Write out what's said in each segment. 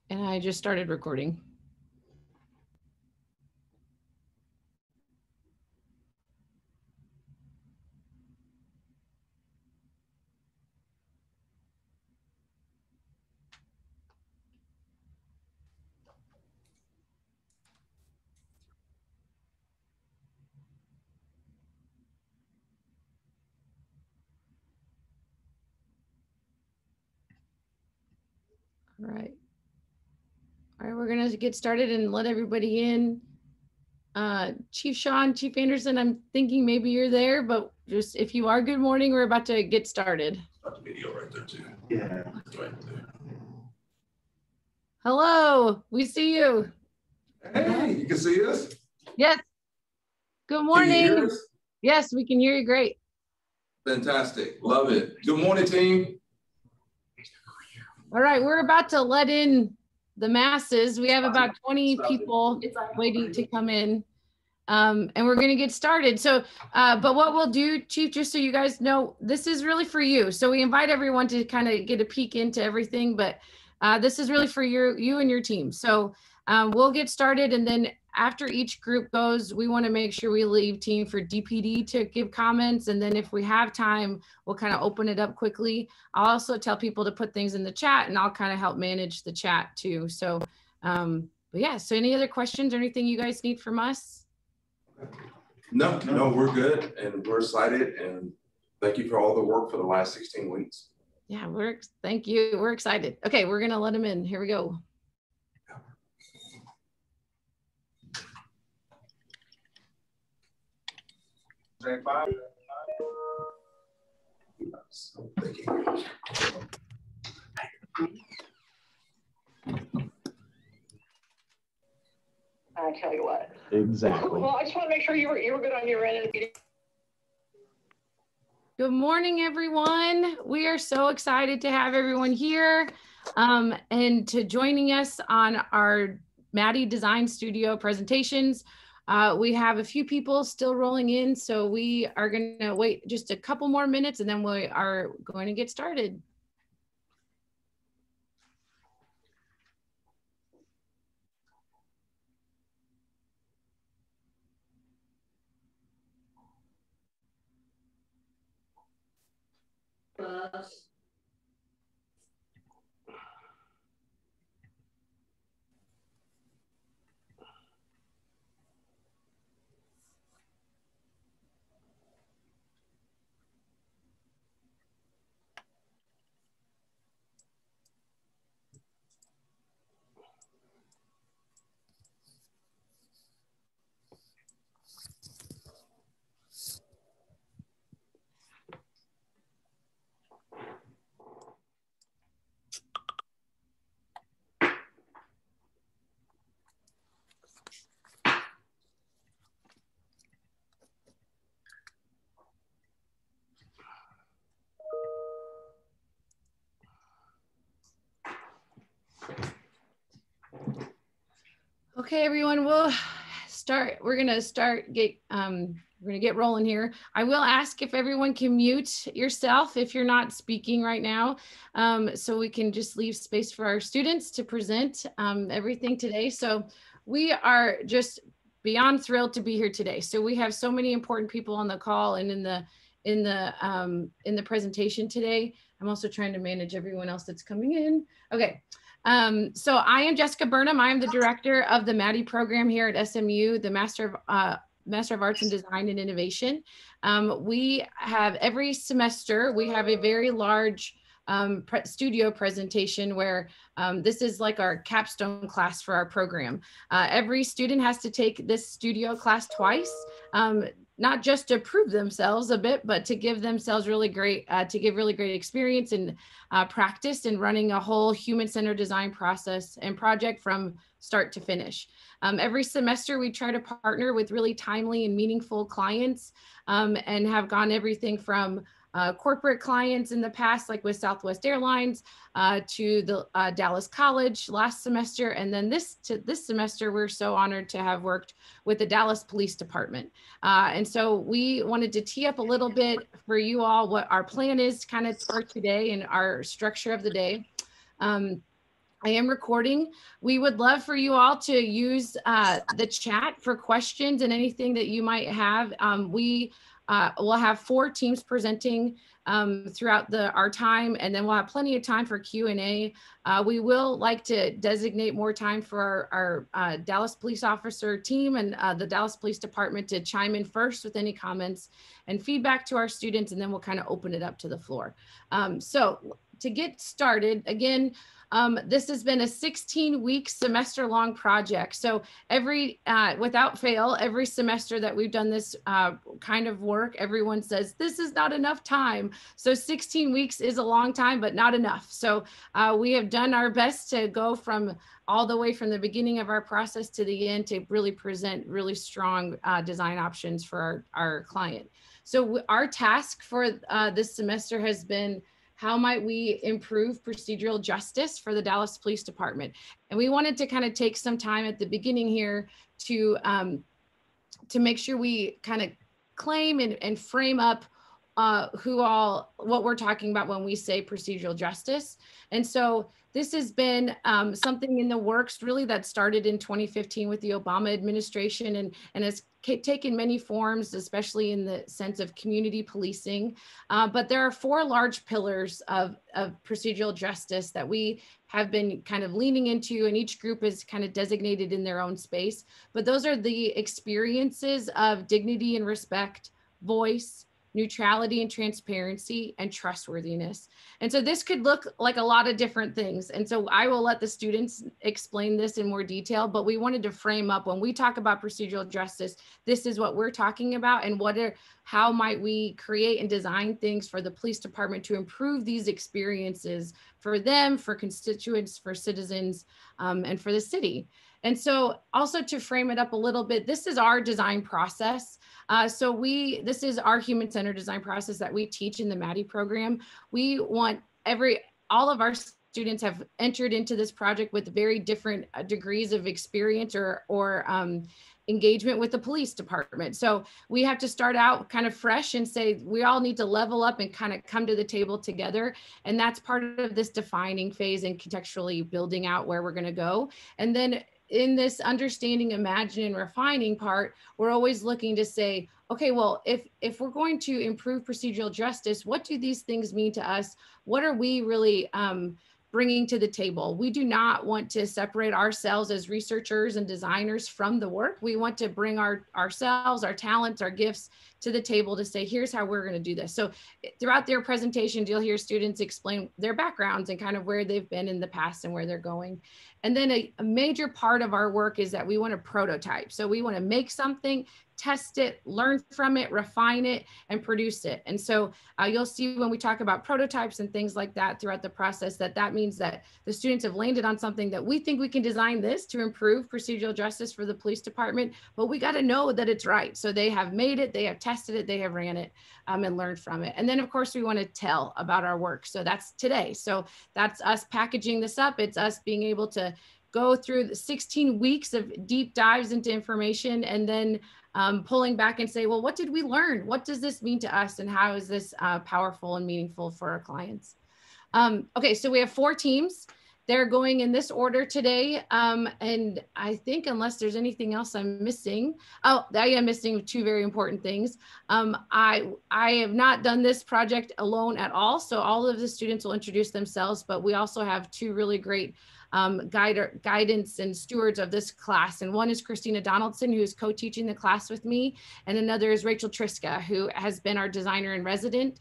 And I just started recording. All right. All right, we're gonna get started and let everybody in. Chief Sean, Chief Anderson, I'm thinking maybe you're there, but just if you are, good morning. We're about to get started. Start the video right there too. Yeah. Right there. Hello, we see you. Hey, you can see us? Yes. Good Can you morning. hear us? Yes, we can hear you great. Fantastic. Love it. Good morning, team. All right, we're about to let in the masses. We have about 20 people waiting to come in. And we're going to get started. So, but what we'll do, Chief, just so you guys know, this is really for you. So we invite everyone to kind of get a peek into everything, but this is really for you and your team. So we'll get started. And then after each group goes, we want to make sure we leave team for DPD to give comments. And then if we have time, we'll kind of open it up quickly. I'll also tell people to put things in the chat and I'll kind of help manage the chat too. So, but yeah, so any other questions or anything you guys need from us? No, we're good and we're excited and thank you for all the work for the last 16 weeks. Yeah, thank you. We're excited. Okay, we're gonna let them in. Here we go. Thank you. I tell you what. Exactly. Well, I just want to make sure you were good on your end. Good morning, everyone. We are so excited to have everyone here and to joining us on our MADI Design Studio presentations. We have a few people still rolling in, so we are going to wait just a couple more minutes and then we are going to get started. Okay, everyone, we're gonna get rolling here. I will ask if everyone can mute yourself if you're not speaking right now, so we can just leave space for our students to present everything today. So we are just beyond thrilled to be here today. So we have so many important people on the call and in the presentation today. I'm also trying to manage everyone else that's coming in. Okay. So I am Jessica Burnham. I am the director of the MADI program here at SMU, the Master of Arts in Design and Innovation. We have every semester, we have a very large studio presentation where this is like our capstone class for our program. Every student has to take this studio class twice. Not just to prove themselves a bit, but to give themselves really great, experience and practice in running a whole human-centered design process and project from start to finish. Every semester, we try to partner with really timely and meaningful clients and have gone everything from corporate clients in the past, like with Southwest Airlines, to the Dallas College last semester. And then this semester, we're so honored to have worked with the Dallas Police Department. And so we wanted to tee up a little bit for you all what our plan is kind of for today and our structure of the day. I am recording. We would love for you all to use the chat for questions and anything that you might have. We will have 4 teams presenting throughout our time, and then we'll have plenty of time for Q&A. We will like to designate more time for our Dallas police officer team and the Dallas Police Department to chime in first with any comments and feedback to our students, and then we'll kind of open it up to the floor. So to get started, again, this has been a 16-week semester-long project. So without fail, every semester that we've done this kind of work, everyone says, this is not enough time. So 16 weeks is a long time, but not enough. So we have done our best to go all the way from the beginning of our process to the end to really present really strong design options for our client. So our task for this semester has been, how might we improve procedural justice for the Dallas Police Department? And we wanted to kind of take some time at the beginning here to make sure we kind of claim and frame up what we're talking about when we say procedural justice. And so this has been something in the works really that started in 2015 with the Obama administration and has taken many forms, especially in the sense of community policing. But there are 4 large pillars of procedural justice that we have been kind of leaning into, and each group is kind of designated in their own space. But those are the experiences of dignity and respect, voice, neutrality and transparency, and trustworthiness. And so this could look like a lot of different things. And so I will let the students explain this in more detail, but we wanted to frame up when we talk about procedural justice, this is what we're talking about, and how might we create and design things for the police department to improve these experiences for them, for constituents, for citizens, and for the city. And so also to frame it up a little bit, this is our design process. This is our human-centered design process that we teach in the MADI program. We want all of our students have entered into this project with very different degrees of experience or engagement with the police department. So we have to start out kind of fresh and say, we all need to level up and kind of come to the table together. And that's part of this defining phase and contextually building out where we're going to go. And then in this understanding, imagining, and refining part, we're always looking to say, okay, well, if we're going to improve procedural justice, what do these things mean to us? What are we really bringing to the table? We do not want to separate ourselves as researchers and designers from the work. We want to bring ourselves, our talents, our gifts to the table to say, here's how we're going to do this. So throughout their presentations, you'll hear students explain their backgrounds and kind of where they've been in the past and where they're going. And then a major part of our work is that we want to prototype. So we want to make something, test it, learn from it, refine it, and produce it. And so you'll see when we talk about prototypes and things like that throughout the process, that means that the students have landed on something that we think we can design this to improve procedural justice for the police department, but we got to know that it's right. So they have made it, they have tested it, they have ran it, and learned from it. And then of course we want to tell about our work. So that's today. So that's us packaging this up. It's us being able to go through the 16 weeks of deep dives into information and then pulling back and say, well, what did we learn? What does this mean to us? And how is this powerful and meaningful for our clients? Okay, so we have 4 teams. They're going in this order today. And I think unless there's anything else I'm missing, I am missing 2 very important things. I have not done this project alone at all. So all of the students will introduce themselves, but we also have 2 really great guidance and stewards of this class. And one is Christina Donaldson, who is co-teaching the class with me. And another is Rachel Triska, who has been our designer in resident,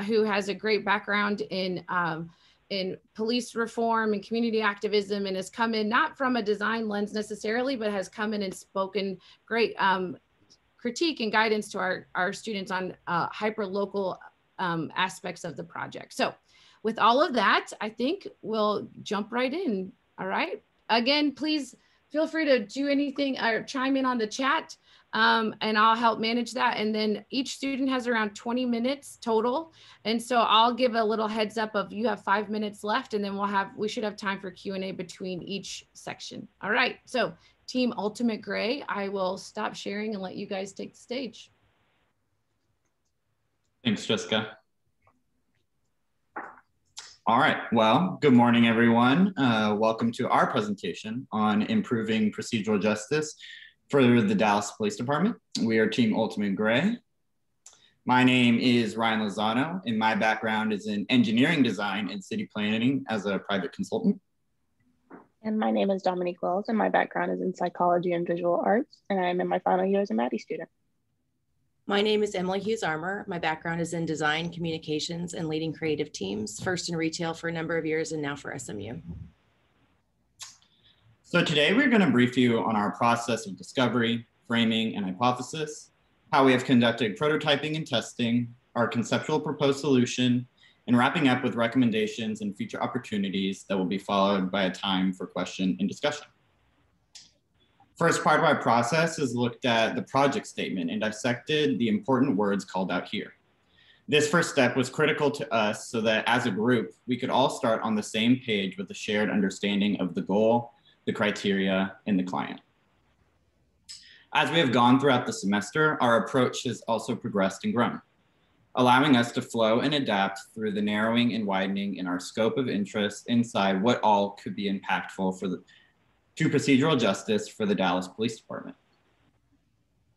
who has a great background in police reform and community activism, and has come in not from a design lens necessarily, but has come in and spoken great critique and guidance to our students on hyper-local aspects of the project. So with all of that, I think we'll jump right in. All right. Again, please feel free to do anything or chime in on the chat, and I'll help manage that. And then each student has around 20 minutes total. And so I'll give a little heads up of you have 5 minutes left, and then we should have time for Q&A between each section. All right. So Team Ultimate Gray, I will stop sharing and let you guys take the stage. Thanks, Jessica. All right, well, good morning, everyone. Welcome to our presentation on improving procedural justice for the Dallas Police Department. We are Team Ultimate Gray. My name is Ryan Lozano, and my background is in engineering design and city planning as a private consultant. And my name is Dominique Wells, and my background is in psychology and visual arts, and I'm in my final year as a MADI student. My name is Emily Hughes-Armour. My background is in design, communications, and leading creative teams, first in retail for a number of years and now for SMU. So today we're going to brief you on our process of discovery, framing, and hypothesis, how we have conducted prototyping and testing, our conceptual proposed solution, and wrapping up with recommendations and future opportunities that will be followed by a time for question and discussion. First part of our process is looked at the project statement and dissected the important words called out here. This first step was critical to us so that as a group, we could all start on the same page with a shared understanding of the goal, the criteria, and the client. As we have gone throughout the semester, our approach has also progressed and grown, allowing us to flow and adapt through the narrowing and widening in our scope of interest inside what all could be impactful to procedural justice for the Dallas Police Department.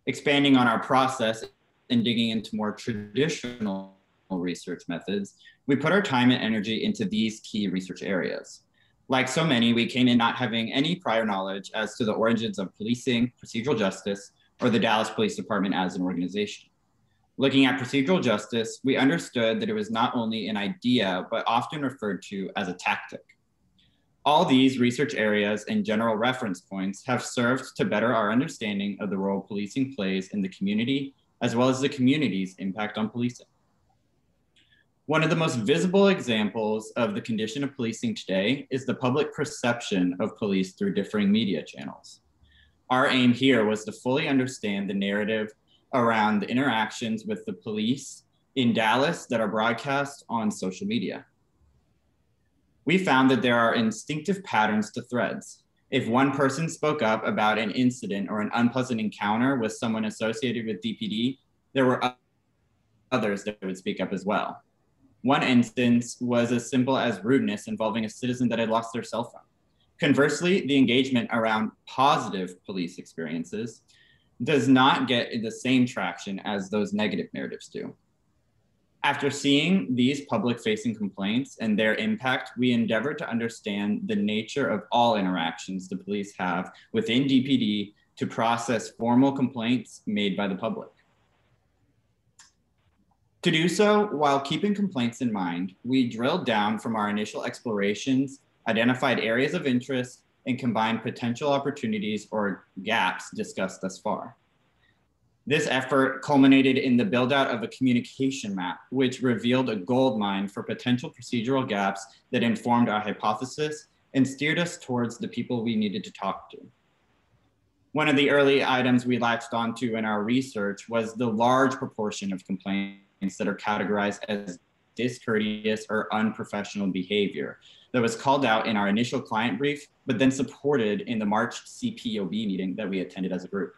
Expanding on our process and digging into more traditional research methods, we put our time and energy into these key research areas. Like so many, we came in not having any prior knowledge as to the origins of policing, procedural justice, or the Dallas Police Department as an organization. Looking at procedural justice, we understood that it was not only an idea, but often referred to as a tactic. All these research areas and general reference points have served to better our understanding of the role policing plays in the community, as well as the community's impact on policing. One of the most visible examples of the condition of policing today is the public perception of police through differing media channels. Our aim here was to fully understand the narrative around the interactions with the police in Dallas that are broadcast on social media. We found that there are instinctive patterns to threads. If one person spoke up about an incident or an unpleasant encounter with someone associated with DPD, there were others that would speak up as well. One instance was as simple as rudeness involving a citizen that had lost their cell phone. Conversely, the engagement around positive police experiences does not get the same traction as those negative narratives do. After seeing these public-facing complaints and their impact, we endeavored to understand the nature of all interactions the police have within DPD to process formal complaints made by the public. To do so, while keeping complaints in mind, we drilled down from our initial explorations, identified areas of interest, and combined potential opportunities or gaps discussed thus far. This effort culminated in the build out of a communication map, which revealed a goldmine for potential procedural gaps that informed our hypothesis and steered us towards the people we needed to talk to. One of the early items we latched onto in our research was the large proportion of complaints that are categorized as discourteous or unprofessional behavior that was called out in our initial client brief, but then supported in the March CPOB meeting that we attended as a group.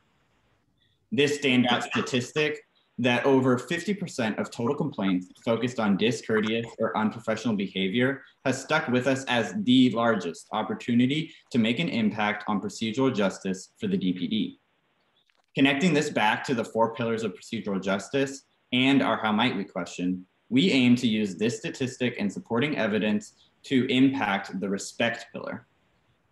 This standout statistic that over 50% of total complaints focused on discourteous or unprofessional behavior has stuck with us as the largest opportunity to make an impact on procedural justice for the DPD. Connecting this back to the 4 pillars of procedural justice and our how might we question, we aim to use this statistic and supporting evidence to impact the respect pillar.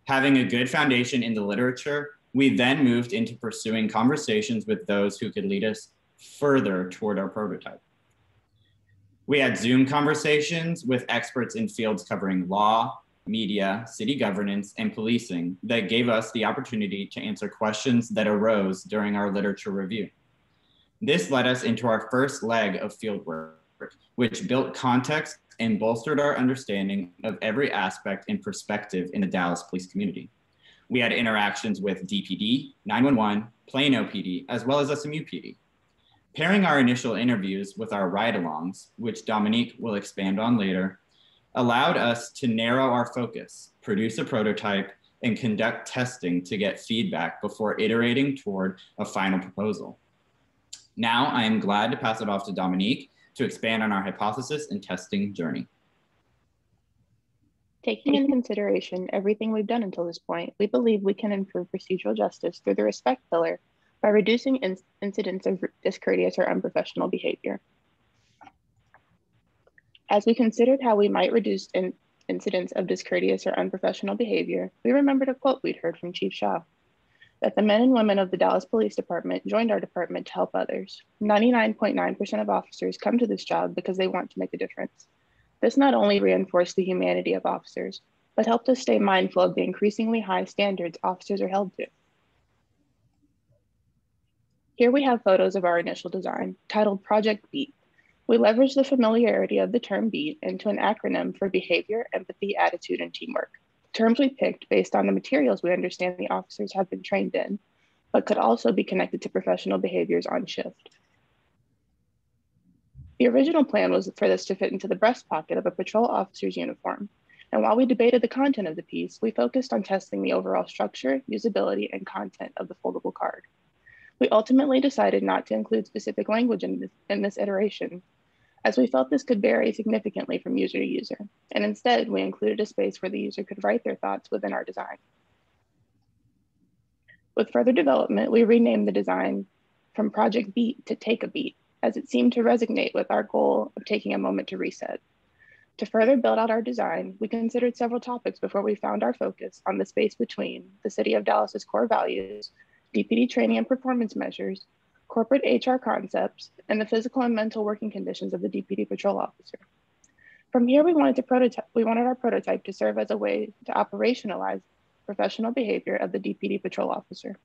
Having a good foundation in the literature, we then moved into pursuing conversations with those who could lead us further toward our prototype. We had Zoom conversations with experts in fields covering law, media, city governance, and policing that gave us the opportunity to answer questions that arose during our literature review. This led us into our first leg of fieldwork, which built context and bolstered our understanding of every aspect and perspective in the Dallas police community. We had interactions with DPD, 911, Plano PD, as well as SMU PD. Pairing our initial interviews with our ride-alongs, which Dominique will expand on later, allowed us to narrow our focus, produce a prototype, and conduct testing to get feedback before iterating toward a final proposal. Now I am glad to pass it off to Dominique to expand on our hypothesis and testing journey. Taking into consideration everything we've done until this point, we believe we can improve procedural justice through the respect pillar by reducing incidents of discourteous or unprofessional behavior. As we considered how we might reduce incidents of discourteous or unprofessional behavior, we remembered a quote we'd heard from Chief Shaw, that the men and women of the Dallas Police Department joined our department to help others. 99.9% of officers come to this job because they want to make a difference. This not only reinforced the humanity of officers, but helped us stay mindful of the increasingly high standards officers are held to. Here we have photos of our initial design, titled Project BEAT. We leveraged the familiarity of the term BEAT into an acronym for behavior, empathy, attitude, and teamwork. Terms we picked based on the materials we understand the officers have been trained in, but could also be connected to professional behaviors on shift. The original plan was for this to fit into the breast pocket of a patrol officer's uniform. And while we debated the content of the piece, we focused on testing the overall structure, usability, and content of the foldable card. We ultimately decided not to include specific language in this iteration, as we felt this could vary significantly from user to user. And instead, we included a space where the user could write their thoughts within our design. With further development, we renamed the design from Project Beat to Take a Beat, as it seemed to resonate with our goal of taking a moment to reset. To further build out our design, we considered several topics before we found our focus on the space between the City of Dallas's core values, DPD training and performance measures, corporate HR concepts, and the physical and mental working conditions of the DPD patrol officer. From here, we wanted our prototype to serve as a way to operationalize professional behavior of the DPD patrol officer.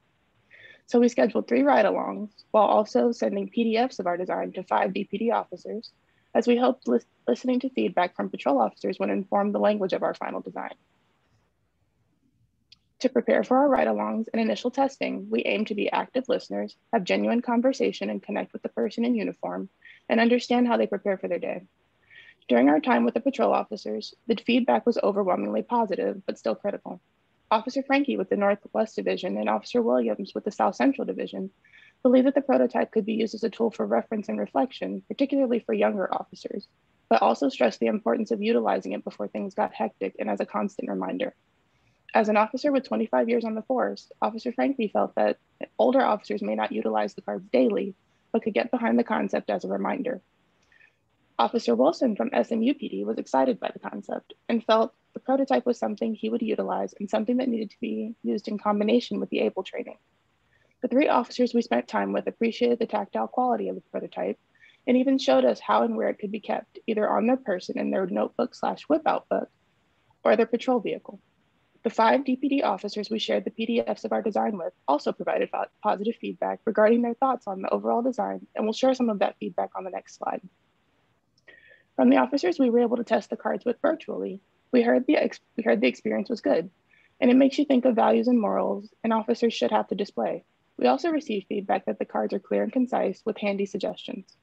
So we scheduled 3 ride-alongs while also sending PDFs of our design to 5 DPD officers, as we hoped listening to feedback from patrol officers would inform the language of our final design. To prepare for our ride-alongs and initial testing, we aim to be active listeners, have genuine conversation and connect with the person in uniform, and understand how they prepare for their day. During our time with the patrol officers, the feedback was overwhelmingly positive, but still critical. Officer Frankie with the Northwest Division and Officer Williams with the South Central Division believed that the prototype could be used as a tool for reference and reflection, particularly for younger officers, but also stressed the importance of utilizing it before things got hectic and as a constant reminder. As an officer with 25 years on the force, Officer Frankie felt that older officers may not utilize the cards daily, but could get behind the concept as a reminder. Officer Wilson from SMU PD was excited by the concept and felt the prototype was something he would utilize and something that needed to be used in combination with the ABLE training. The 3 officers we spent time with appreciated the tactile quality of the prototype and even showed us how and where it could be kept, either on their person in their notebook/whip-out book or their patrol vehicle. The 5 DPD officers we shared the PDFs of our design with also provided positive feedback regarding their thoughts on the overall design, and we'll share some of that feedback on the next slide. From the officers we were able to test the cards with virtually, we heard the experience was good, and it makes you think of values and morals an officers should have to display. We also received feedback that the cards are clear and concise with handy suggestions.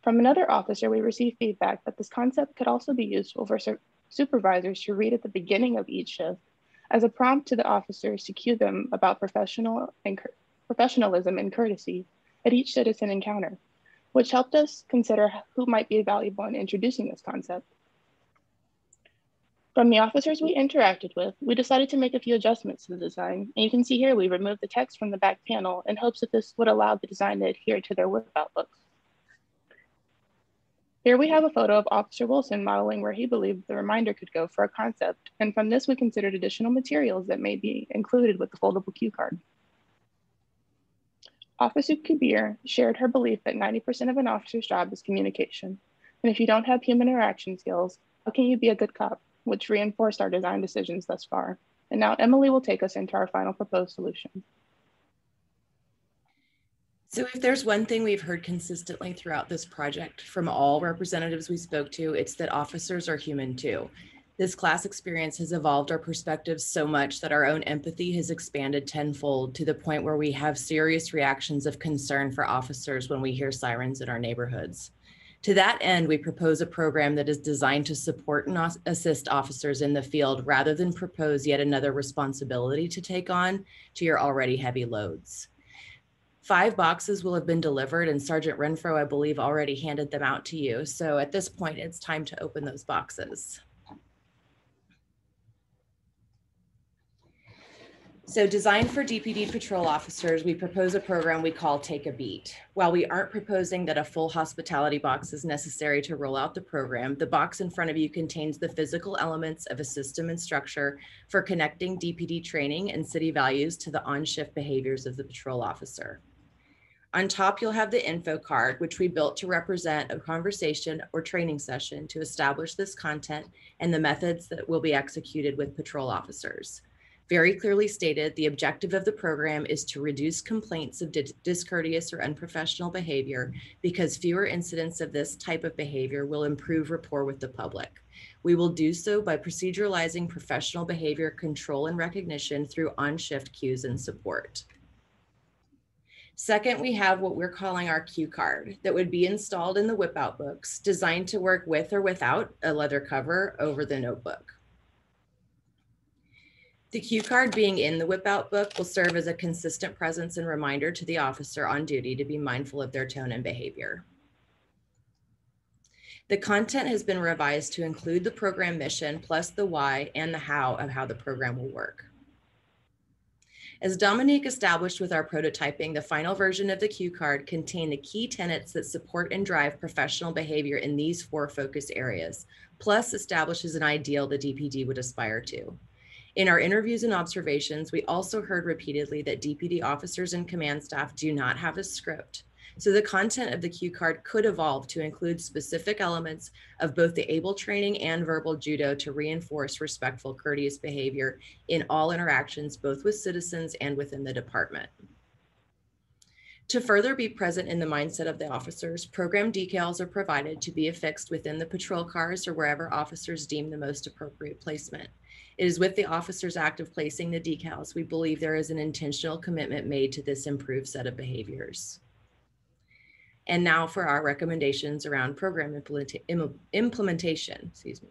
From another officer, we received feedback that this concept could also be useful for supervisors to read at the beginning of each shift as a prompt to the officers to cue them about professionalism and courtesy at each citizen encounter, which helped us consider who might be valuable in introducing this concept. From the officers we interacted with, we decided to make a few adjustments to the design. And you can see here, we removed the text from the back panel in hopes that this would allow the design to adhere to their whip-out books. Here we have a photo of Officer Wilson modeling where he believed the reminder could go for a concept. And from this, we considered additional materials that may be included with the foldable cue card. Officer Kabir shared her belief that 90% of an officer's job is communication. And if you don't have human interaction skills, how can you be a good cop? Which reinforced our design decisions thus far. And now Emily will take us into our final proposed solution. So if there's one thing we've heard consistently throughout this project from all representatives we spoke to, it's that officers are human too. This class experience has evolved our perspectives so much that our own empathy has expanded tenfold to the point where we have serious reactions of concern for officers when we hear sirens in our neighborhoods. To that end, we propose a program that is designed to support and assist officers in the field rather than propose yet another responsibility to take on to your already heavy loads. 5 boxes will have been delivered and Sergeant Renfro, I believe, already handed them out to you. So at this point, it's time to open those boxes. So designed for DPD patrol officers, we propose a program we call Take a Beat. While we aren't proposing that a full hospitality box is necessary to roll out the program, the box in front of you contains the physical elements of a system and structure for connecting DPD training and city values to the on-shift behaviors of the patrol officer. On top, you'll have the info card, which we built to represent a conversation or training session to establish this content and the methods that will be executed with patrol officers. Very clearly stated, the objective of the program is to reduce complaints of discourteous or unprofessional behavior because fewer incidents of this type of behavior will improve rapport with the public. We will do so by proceduralizing professional behavior control and recognition through on-shift cues and support. Second, we have what we're calling our cue card that would be installed in the whip-out books, designed to work with or without a leather cover over the notebook. The cue card being in the whip-out book will serve as a consistent presence and reminder to the officer on duty to be mindful of their tone and behavior. The content has been revised to include the program mission plus the why and the how of how the program will work. As Dominique established with our prototyping, the final version of the cue card contained the key tenets that support and drive professional behavior in these 4 focus areas, plus establishes an ideal the DPD would aspire to. In our interviews and observations, we also heard repeatedly that DPD officers and command staff do not have a script. So the content of the cue card could evolve to include specific elements of both the ABLE training and verbal judo to reinforce respectful, courteous behavior in all interactions, both with citizens and within the department. To further be present in the mindset of the officers, program decals are provided to be affixed within the patrol cars or wherever officers deem the most appropriate placement. It is with the officer's act of placing the decals, we believe there is an intentional commitment made to this improved set of behaviors. And now for our recommendations around program implementation, excuse me.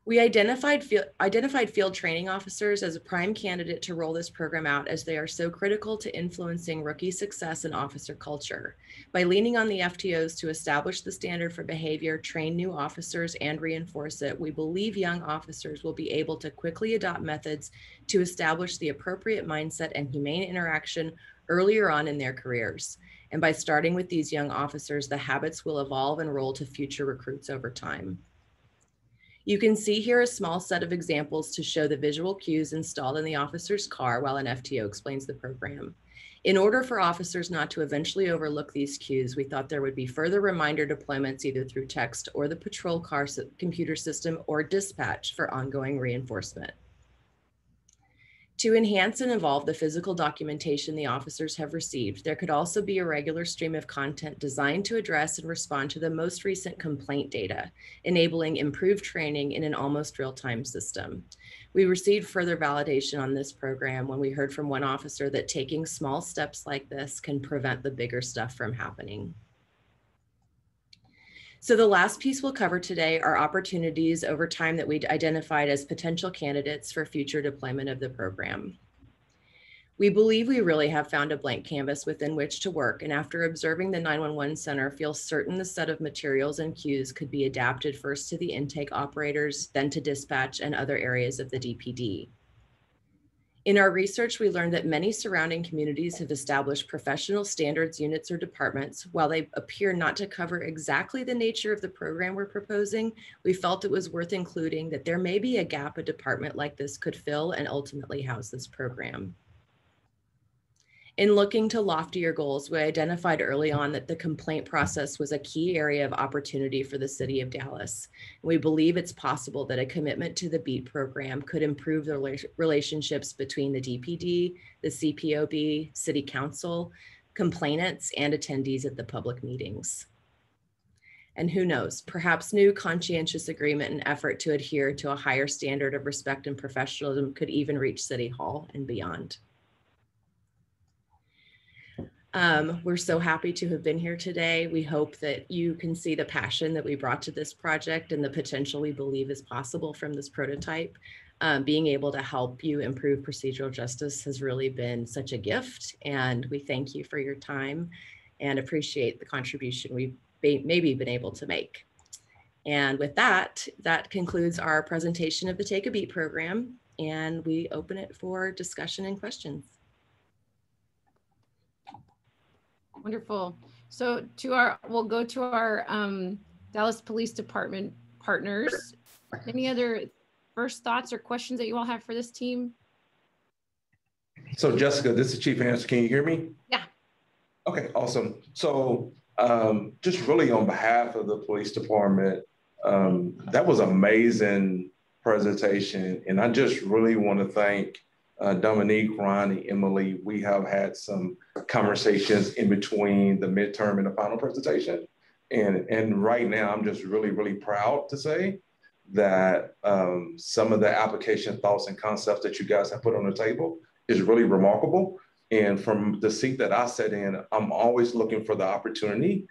We identified field training officers as a prime candidate to roll this program out as they are so critical to influencing rookie success and officer culture. By leaning on the FTOs to establish the standard for behavior, train new officers, and reinforce it, we believe young officers will be able to quickly adopt methods to establish the appropriate mindset and humane interaction earlier on in their careers. And by starting with these young officers, the habits will evolve and roll to future recruits over time. You can see here a small set of examples to show the visual cues installed in the officer's car while an FTO explains the program. In order for officers not to eventually overlook these cues, we thought there would be further reminder deployments either through text or the patrol car computer system or dispatch for ongoing reinforcement. To enhance and evolve the physical documentation the officers have received, there could also be a regular stream of content designed to address and respond to the most recent complaint data, enabling improved training in an almost real-time system. We received further validation on this program when we heard from one officer that taking small steps like this can prevent the bigger stuff from happening. So the last piece we'll cover today are opportunities over time that we identified as potential candidates for future deployment of the program. We believe we really have found a blank canvas within which to work, and after observing the 911 center, feel certain the set of materials and cues could be adapted first to the intake operators, then to dispatch and other areas of the DPD. In our research, we learned that many surrounding communities have established professional standards units or departments. While they appear not to cover exactly the nature of the program we're proposing, we felt it was worth including that there may be a gap a department like this could fill and ultimately house this program. In looking to loftier goals, we identified early on that the complaint process was a key area of opportunity for the city of Dallas. We believe it's possible that a commitment to the BEAT program could improve the relationships between the DPD, the CPOB, City Council, complainants, and attendees at the public meetings. And who knows, perhaps new conscientious agreement and effort to adhere to a higher standard of respect and professionalism could even reach City Hall and beyond. We're so happy to have been here today. We hope that you can see the passion that we brought to this project and the potential we believe is possible from this prototype. Being able to help you improve procedural justice has really been such a gift, and we thank you for your time and appreciate the contribution we've maybe been able to make. And with that, that concludes our presentation of the Take a Beat program. and we open it for discussion and questions. Wonderful. So we'll go to our Dallas Police Department partners. Any other first thoughts or questions that you all have for this team? So Jessica, this is Chief Anderson. Can you hear me? Yeah. Okay, awesome. So just really on behalf of the police department, that was amazing presentation. And I just really want to thank Dominique, Ronnie, Emily. We have had some conversations in between the midterm and the final presentation. And right now, I'm just really, really proud to say that some of the application thoughts and concepts that you guys have put on the table is really remarkable. And from the seat that I sat in, I'm always looking for the opportunity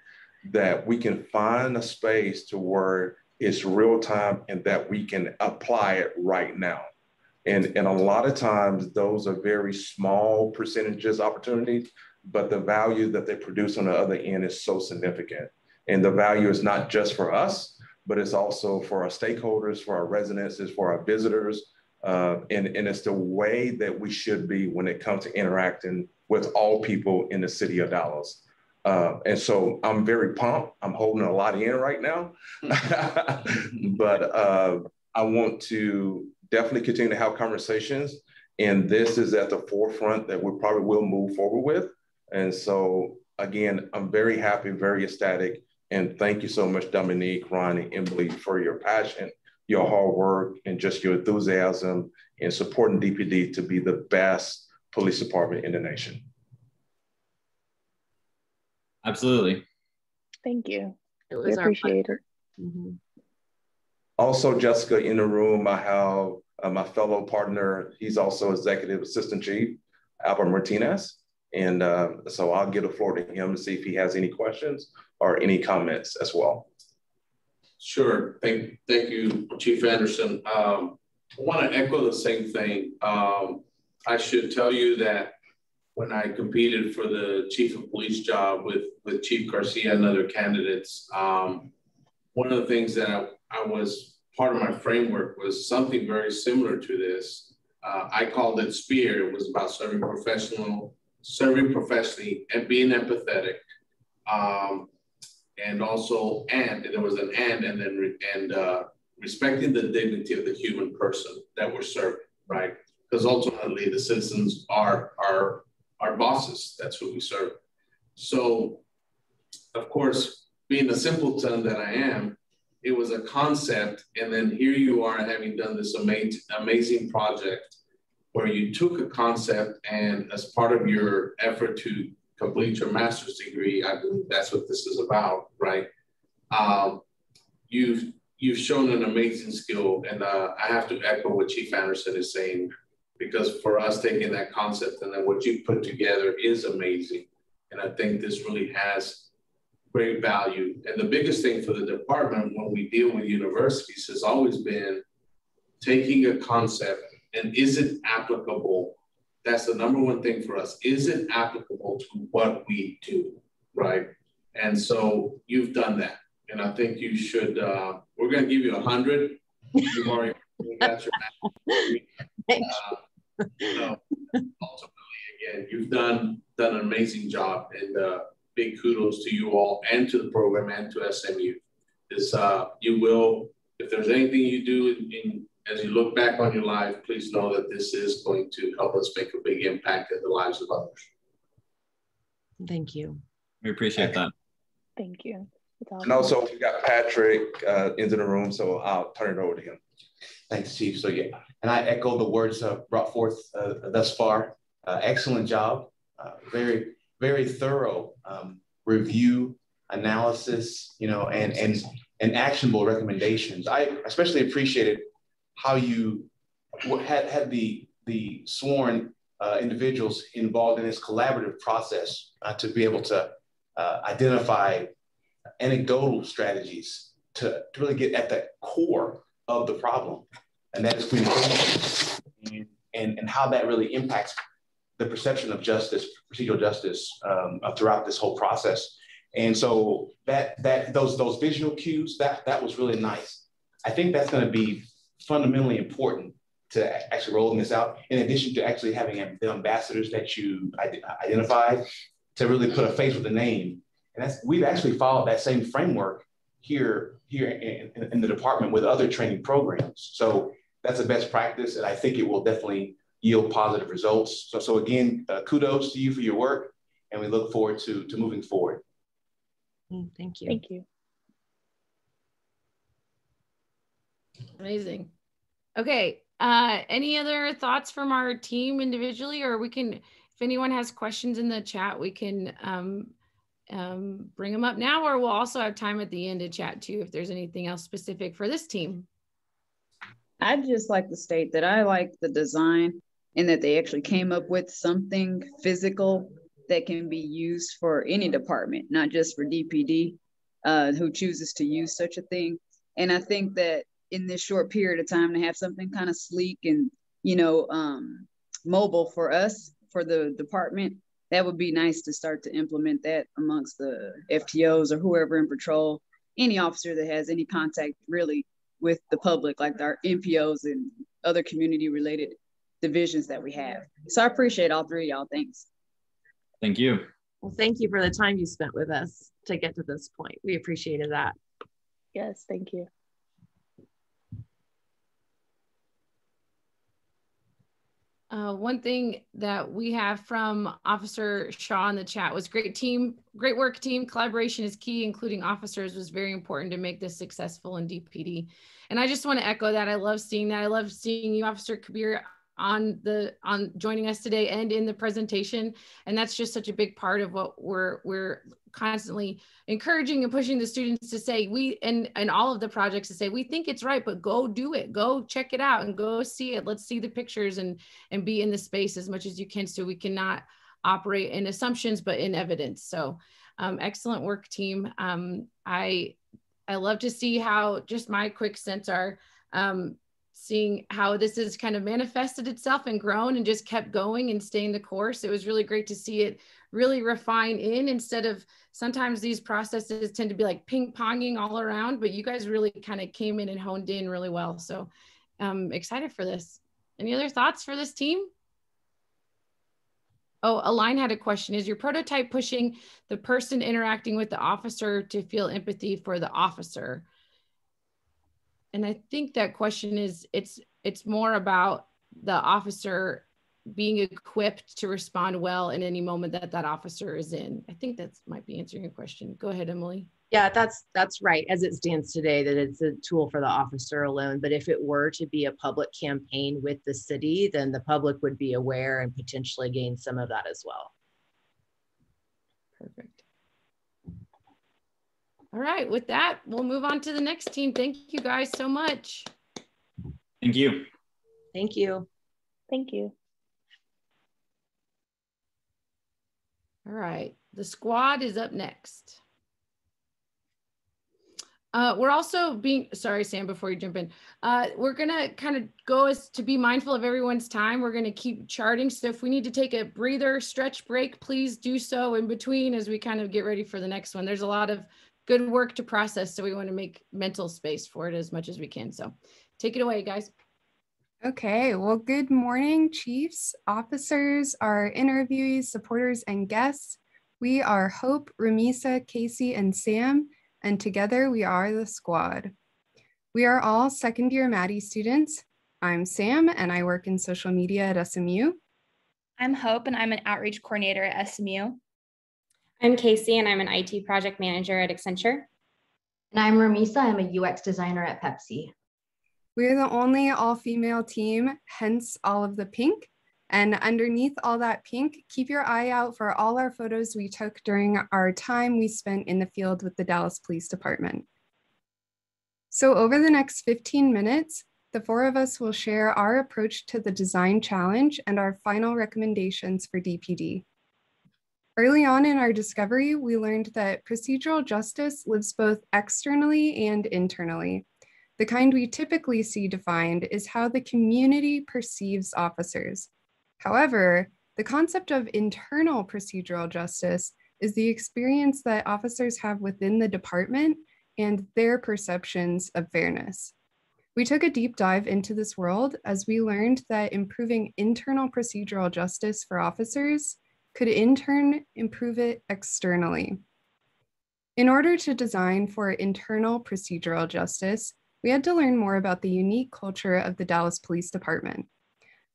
that we can find a space to where it's real time and that we can apply it right now. And a lot of times those are very small percentages opportunities, but the value that they produce on the other end is so significant. And the value is not just for us, but it's also for our stakeholders, for our residents, it's for our visitors. And it's the way that we should be when it comes to interacting with all people in the city of Dallas. And so I'm very pumped. I'm holding a lot in right now, but I want to definitely continue to have conversations. And this is at the forefront that we probably will move forward with. And so again, I'm very happy, very ecstatic. And thank you so much, Dominique, Ronnie, Emily, for your passion, your hard work, and just your enthusiasm in supporting DPD to be the best police department in the nation. Absolutely. Thank you. We appreciate it. Mm-hmm. Also, Jessica, in the room, I have my fellow partner. He's also Executive Assistant Chief, Arturo Martinez. And so I'll give the floor to him to see if he has any questions or any comments as well. Sure. Thank you, Chief Anderson. I want to echo the same thing. I should tell you that when I competed for the Chief of Police job with Chief Garcia and other candidates, one of the things that I was part of my framework was something very similar to this. I called it SPEAR. It was about serving professionally and being empathetic. And also, and there was an and respecting the dignity of the human person that we're serving, right? Because ultimately the citizens are our bosses. That's who we serve. So, of course, being the simpleton that I am, it was a concept, and then here you are having done this amazing project where you took a concept, and as part of your effort to complete your master's degree, I believe that's what this is about, right? You've shown an amazing skill, and I have to echo what Chief Anderson is saying, because for us taking that concept and then what you put together is amazing. And I think this really has great value. And the biggest thing for the department when we deal with universities has always been taking a concept and is it applicable? That's the number one thing for us. Is it applicable to what we do, right? And so you've done that. And I think you should, we're gonna give you 100. You've already got your so ultimately, again, you've done an amazing job, and big kudos to you all and to the program and to SMU. You will, if there's anything you do as you look back on your life, please know that this is going to help us make a big impact in the lives of others. Thank you. We appreciate that. Thank you. Awesome. And also we got Patrick into the room, so I'll turn it over to him. Thanks, Chief. So yeah, and I echo the words brought forth thus far. Excellent job. Very, very thorough review, analysis, and actionable recommendations. I especially appreciated how you had the sworn individuals involved in this collaborative process to be able to identify anecdotal strategies to really get at the core of the problem, and that is communication and how that really impacts the perception of justice, procedural justice throughout this whole process. And so those visual cues, that was really nice. I think that's going to be fundamentally important to actually rolling this out, in addition to actually having the ambassadors that you identified to really put a face with a name. And we've actually followed that same framework here in the department with other training programs. So that's a best practice, and I think it will definitely yield positive results. So again, kudos to you for your work, and we look forward to moving forward. Thank you. Thank you. Amazing. Okay. Any other thoughts from our team individually, or we can, if anyone has questions in the chat, we can bring them up now, or we'll also have time at the end to chat too if there's anything else specific for this team. I'd just like to state that I like the design and that they actually came up with something physical that can be used for any department, not just for DPD, who chooses to use such a thing. And I think that in this short period of time to have something kind of sleek and, you know, mobile for us, for the department, that would be nice to start to implement that amongst the FTOs or whoever in patrol, any officer that has any contact really with the public, like our NPOs and other community related divisions that we have. So I appreciate all three of y'all. Thanks. Thank you. Well, thank you for the time you spent with us to get to this point. We appreciated that. Yes, thank you. One thing that we have from Officer Shaw in the chat was great work team. Collaboration is key, including officers was very important to make this successful in DPD. And I just want to echo that. I love seeing that. I love seeing you, Officer Kabir, on joining us today and in the presentation. And that's just such a big part of what we're constantly encouraging and pushing the students to say, and all of the projects to say, we think it's right, but go do it, go check it out and go see it. Let's see the pictures and be in the space as much as you can, so we cannot operate in assumptions, but in evidence. So excellent work, team. I love to see how, just my quick sense are, seeing how this has kind of manifested itself and grown and just kept going and staying the course. It was really great to see it really refine in, instead of, sometimes these processes tend to be like ping ponging all around, but you guys really kind of came in and honed in really well. So I'm excited for this. Any other thoughts for this team? Oh, Aline had a question. Is your prototype pushing the person interacting with the officer to feel empathy for the officer? And I think that question is, it's more about the officer being equipped to respond well in any moment that that officer is in. I think that might be answering your question. Go ahead, Emily. Yeah, that's right. As it stands today, that it's a tool for the officer alone. But if it were to be a public campaign with the city, then the public would be aware and potentially gain some of that as well. Perfect. All right, with that, we'll move on to the next team. Thank you guys so much. Thank you. Thank you. Thank you. All right, the squad is up next. We're also being, sorry, Sam, before you jump in, we're gonna kind of go as to be mindful of everyone's time. We're gonna keep charting. So if we need to take a breather, stretch break, please do so in between as we kind of get ready for the next one. There's a lot of good work to process, so we want to make mental space for it as much as we can. So take it away, guys. Okay, well, good morning, chiefs, officers, our interviewees, supporters, and guests. We are Hope, Ramisa, Casey, and Sam, and together we are the squad. We are all second-year MADI students. I'm Sam, and I work in social media at SMU. I'm Hope, and I'm an outreach coordinator at SMU. I'm Casey, and I'm an IT project manager at Accenture. And I'm Ramisa, I'm a UX designer at Pepsi. We're the only all-female team, hence all of the pink. And underneath all that pink, keep your eye out for all our photos we took during our time we spent in the field with the Dallas Police Department. So over the next 15 minutes, the four of us will share our approach to the design challenge and our final recommendations for DPD. Early on in our discovery, we learned that procedural justice lives both externally and internally. The kind we typically see defined is how the community perceives officers. However, the concept of internal procedural justice is the experience that officers have within the department and their perceptions of fairness. We took a deep dive into this world as we learned that improving internal procedural justice for officers could in turn improve it externally. In order to design for internal procedural justice, we had to learn more about the unique culture of the Dallas Police Department.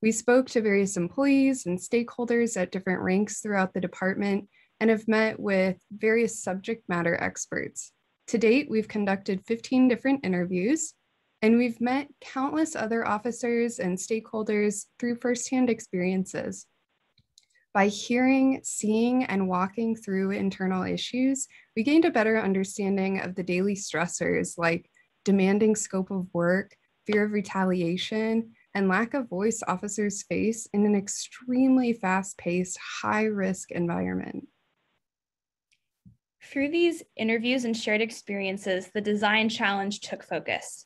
We spoke to various employees and stakeholders at different ranks throughout the department and have met with various subject matter experts. To date, we've conducted 15 different interviews, and we've met countless other officers and stakeholders through firsthand experiences. By hearing, seeing, and walking through internal issues, we gained a better understanding of the daily stressors like demanding scope of work, fear of retaliation, and lack of voice officers face in an extremely fast-paced, high-risk environment. Through these interviews and shared experiences, the design challenge took focus.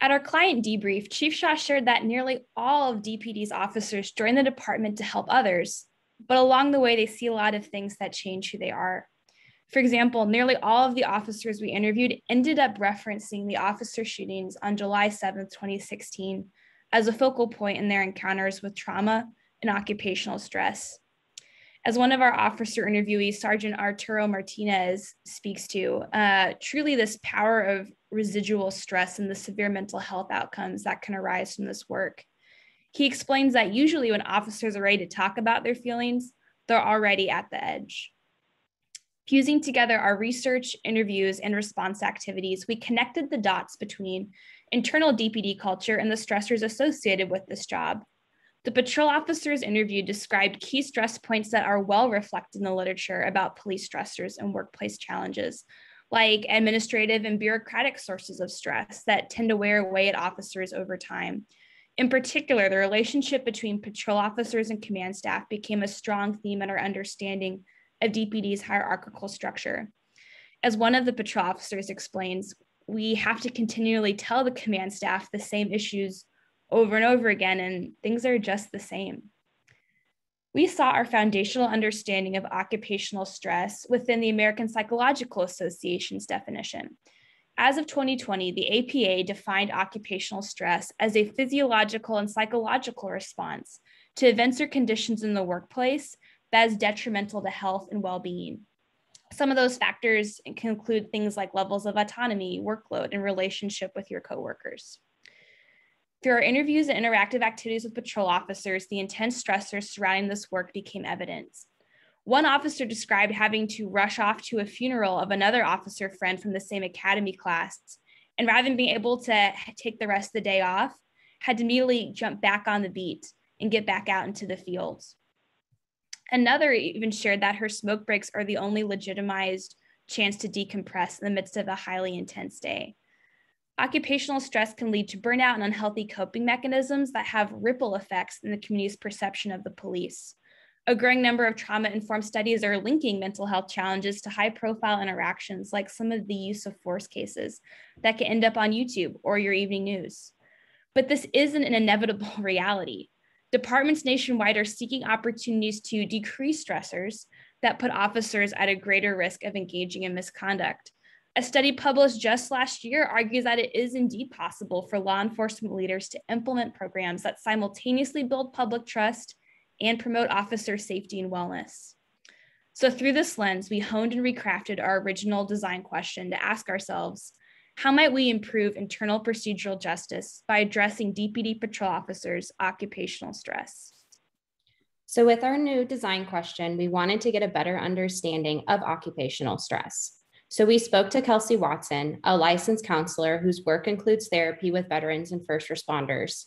At our client debrief, Chief Shaw shared that nearly all of DPD's officers join the department to help others, but along the way, they see a lot of things that change who they are. For example, nearly all of the officers we interviewed ended up referencing the officer shootings on July 7th, 2016, as a focal point in their encounters with trauma and occupational stress. As one of our officer interviewees, Sergeant Arturo Martinez, speaks to, truly this power of residual stress and the severe mental health outcomes that can arise from this work. He explains that usually when officers are ready to talk about their feelings, they're already at the edge. Fusing together our research, interviews, and response activities, we connected the dots between internal DPD culture and the stressors associated with this job. The patrol officers interviewed described key stress points that are well reflected in the literature about police stressors and workplace challenges, like administrative and bureaucratic sources of stress that tend to wear away at officers over time. In particular, the relationship between patrol officers and command staff became a strong theme in our understanding of DPD's hierarchical structure. As one of the patrol officers explains, we have to continually tell the command staff the same issues over and over again, and things are just the same. We saw our foundational understanding of occupational stress within the American Psychological Association's definition. As of 2020, the APA defined occupational stress as a physiological and psychological response to events or conditions in the workplace that is detrimental to health and well-being. Some of those factors can include things like levels of autonomy, workload, and relationship with your coworkers. Through our interviews and interactive activities with patrol officers, the intense stressors surrounding this work became evident. One officer described having to rush off to a funeral of another officer friend from the same academy class, and rather than being able to take the rest of the day off, had to immediately jump back on the beat and get back out into the fields. Another even shared that her smoke breaks are the only legitimized chance to decompress in the midst of a highly intense day. Occupational stress can lead to burnout and unhealthy coping mechanisms that have ripple effects in the community's perception of the police. A growing number of trauma-informed studies are linking mental health challenges to high-profile interactions, like some of the use of force cases that can end up on YouTube or your evening news. But this isn't an inevitable reality. Departments nationwide are seeking opportunities to decrease stressors that put officers at a greater risk of engaging in misconduct. A study published just last year argues that it is indeed possible for law enforcement leaders to implement programs that simultaneously build public trust and promote officer safety and wellness. So through this lens, we honed and recrafted our original design question to ask ourselves, how might we improve internal procedural justice by addressing DPD patrol officers' occupational stress? So with our new design question, we wanted to get a better understanding of occupational stress. So we spoke to Kelsey Watson, a licensed counselor whose work includes therapy with veterans and first responders.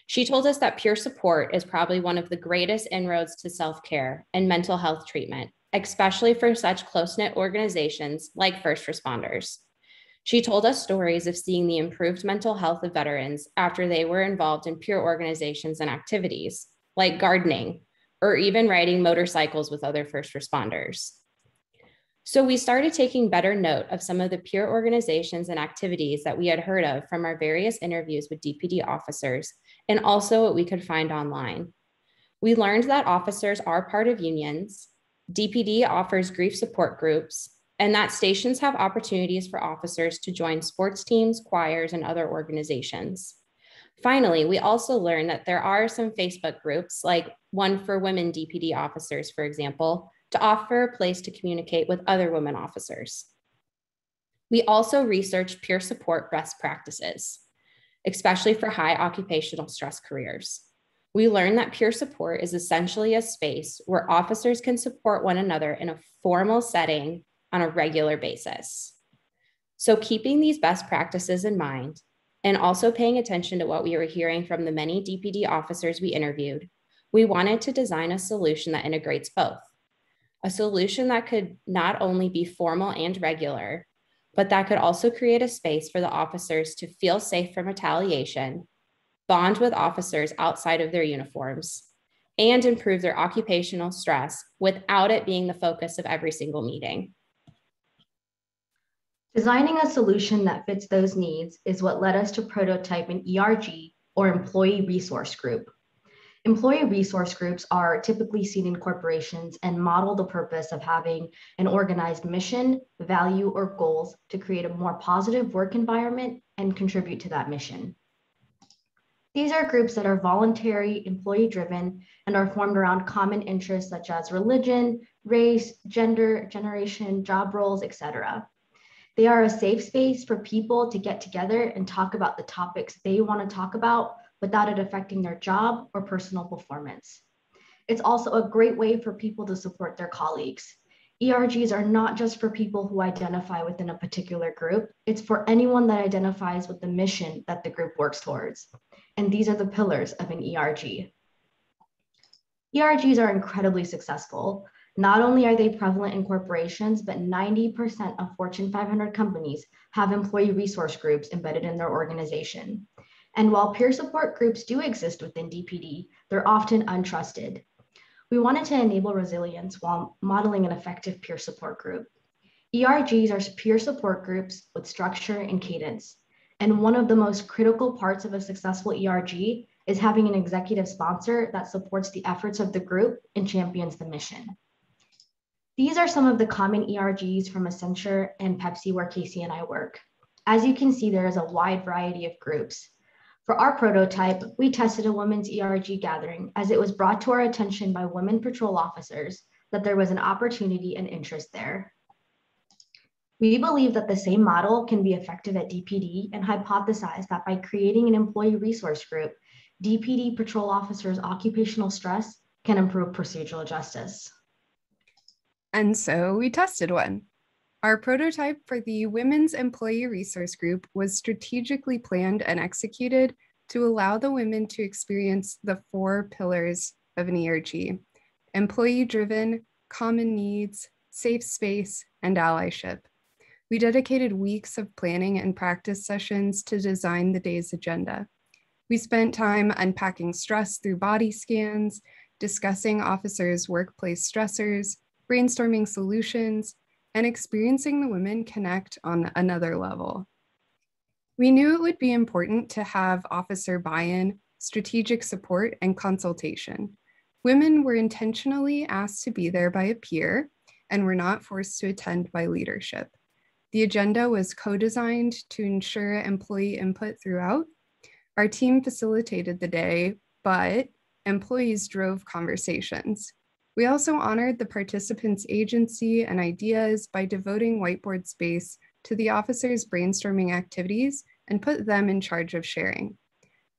She told us that peer support is probably one of the greatest inroads to self-care and mental health treatment, especially for such close-knit organizations like first responders. She told us stories of seeing the improved mental health of veterans after they were involved in peer organizations and activities, like gardening, or even riding motorcycles with other first responders. So we started taking better note of some of the peer organizations and activities that we had heard of from our various interviews with DPD officers, and also what we could find online. We learned that officers are part of unions, DPD offers grief support groups, and that stations have opportunities for officers to join sports teams, choirs, and other organizations. Finally, we also learned that there are some Facebook groups, like one for women DPD officers, for example, to offer a place to communicate with other women officers. We also researched peer support best practices, especially for high occupational stress careers. We learned that peer support is essentially a space where officers can support one another in a formal setting on a regular basis. So keeping these best practices in mind, and also paying attention to what we were hearing from the many DPD officers we interviewed, we wanted to design a solution that integrates both. A solution that could not only be formal and regular, but that could also create a space for the officers to feel safe from retaliation, bond with officers outside of their uniforms, and improve their occupational stress without it being the focus of every single meeting. Designing a solution that fits those needs is what led us to prototype an ERG, or Employee Resource Group. Employee resource groups are typically seen in corporations and model the purpose of having an organized mission, value, or goals to create a more positive work environment and contribute to that mission. These are groups that are voluntary, employee-driven, and are formed around common interests such as religion, race, gender, generation, job roles, etc. They are a safe space for people to get together and talk about the topics they want to talk about without it affecting their job or personal performance. It's also a great way for people to support their colleagues. ERGs are not just for people who identify within a particular group, it's for anyone that identifies with the mission that the group works towards. And these are the pillars of an ERG. ERGs are incredibly successful. Not only are they prevalent in corporations, but 90% of Fortune 500 companies have employee resource groups embedded in their organization. And while peer support groups do exist within DPD, they're often untrusted. We wanted to enable resilience while modeling an effective peer support group. ERGs are peer support groups with structure and cadence. And one of the most critical parts of a successful ERG is having an executive sponsor that supports the efforts of the group and champions the mission. These are some of the common ERGs from Accenture and Pepsi where Casey and I work. As you can see, there is a wide variety of groups. For our prototype, we tested a women's ERG gathering as it was brought to our attention by women patrol officers that there was an opportunity and interest there. We believe that the same model can be effective at DPD and hypothesized that by creating an employee resource group, DPD patrol officers' occupational stress can improve procedural justice. And so we tested one. Our prototype for the Women's Employee Resource Group was strategically planned and executed to allow the women to experience the 4 pillars of an ERG: employee-driven, common needs, safe space, and allyship. We dedicated weeks of planning and practice sessions to design the day's agenda. We spent time unpacking stress through body scans, discussing officers' workplace stressors, brainstorming solutions, and experiencing the women connect on another level. We knew it would be important to have officer buy-in, strategic support, and consultation. Women were intentionally asked to be there by a peer and were not forced to attend by leadership. The agenda was co-designed to ensure employee input throughout. Our team facilitated the day, but employees drove conversations. We also honored the participants' agency and ideas by devoting whiteboard space to the officers' brainstorming activities and put them in charge of sharing.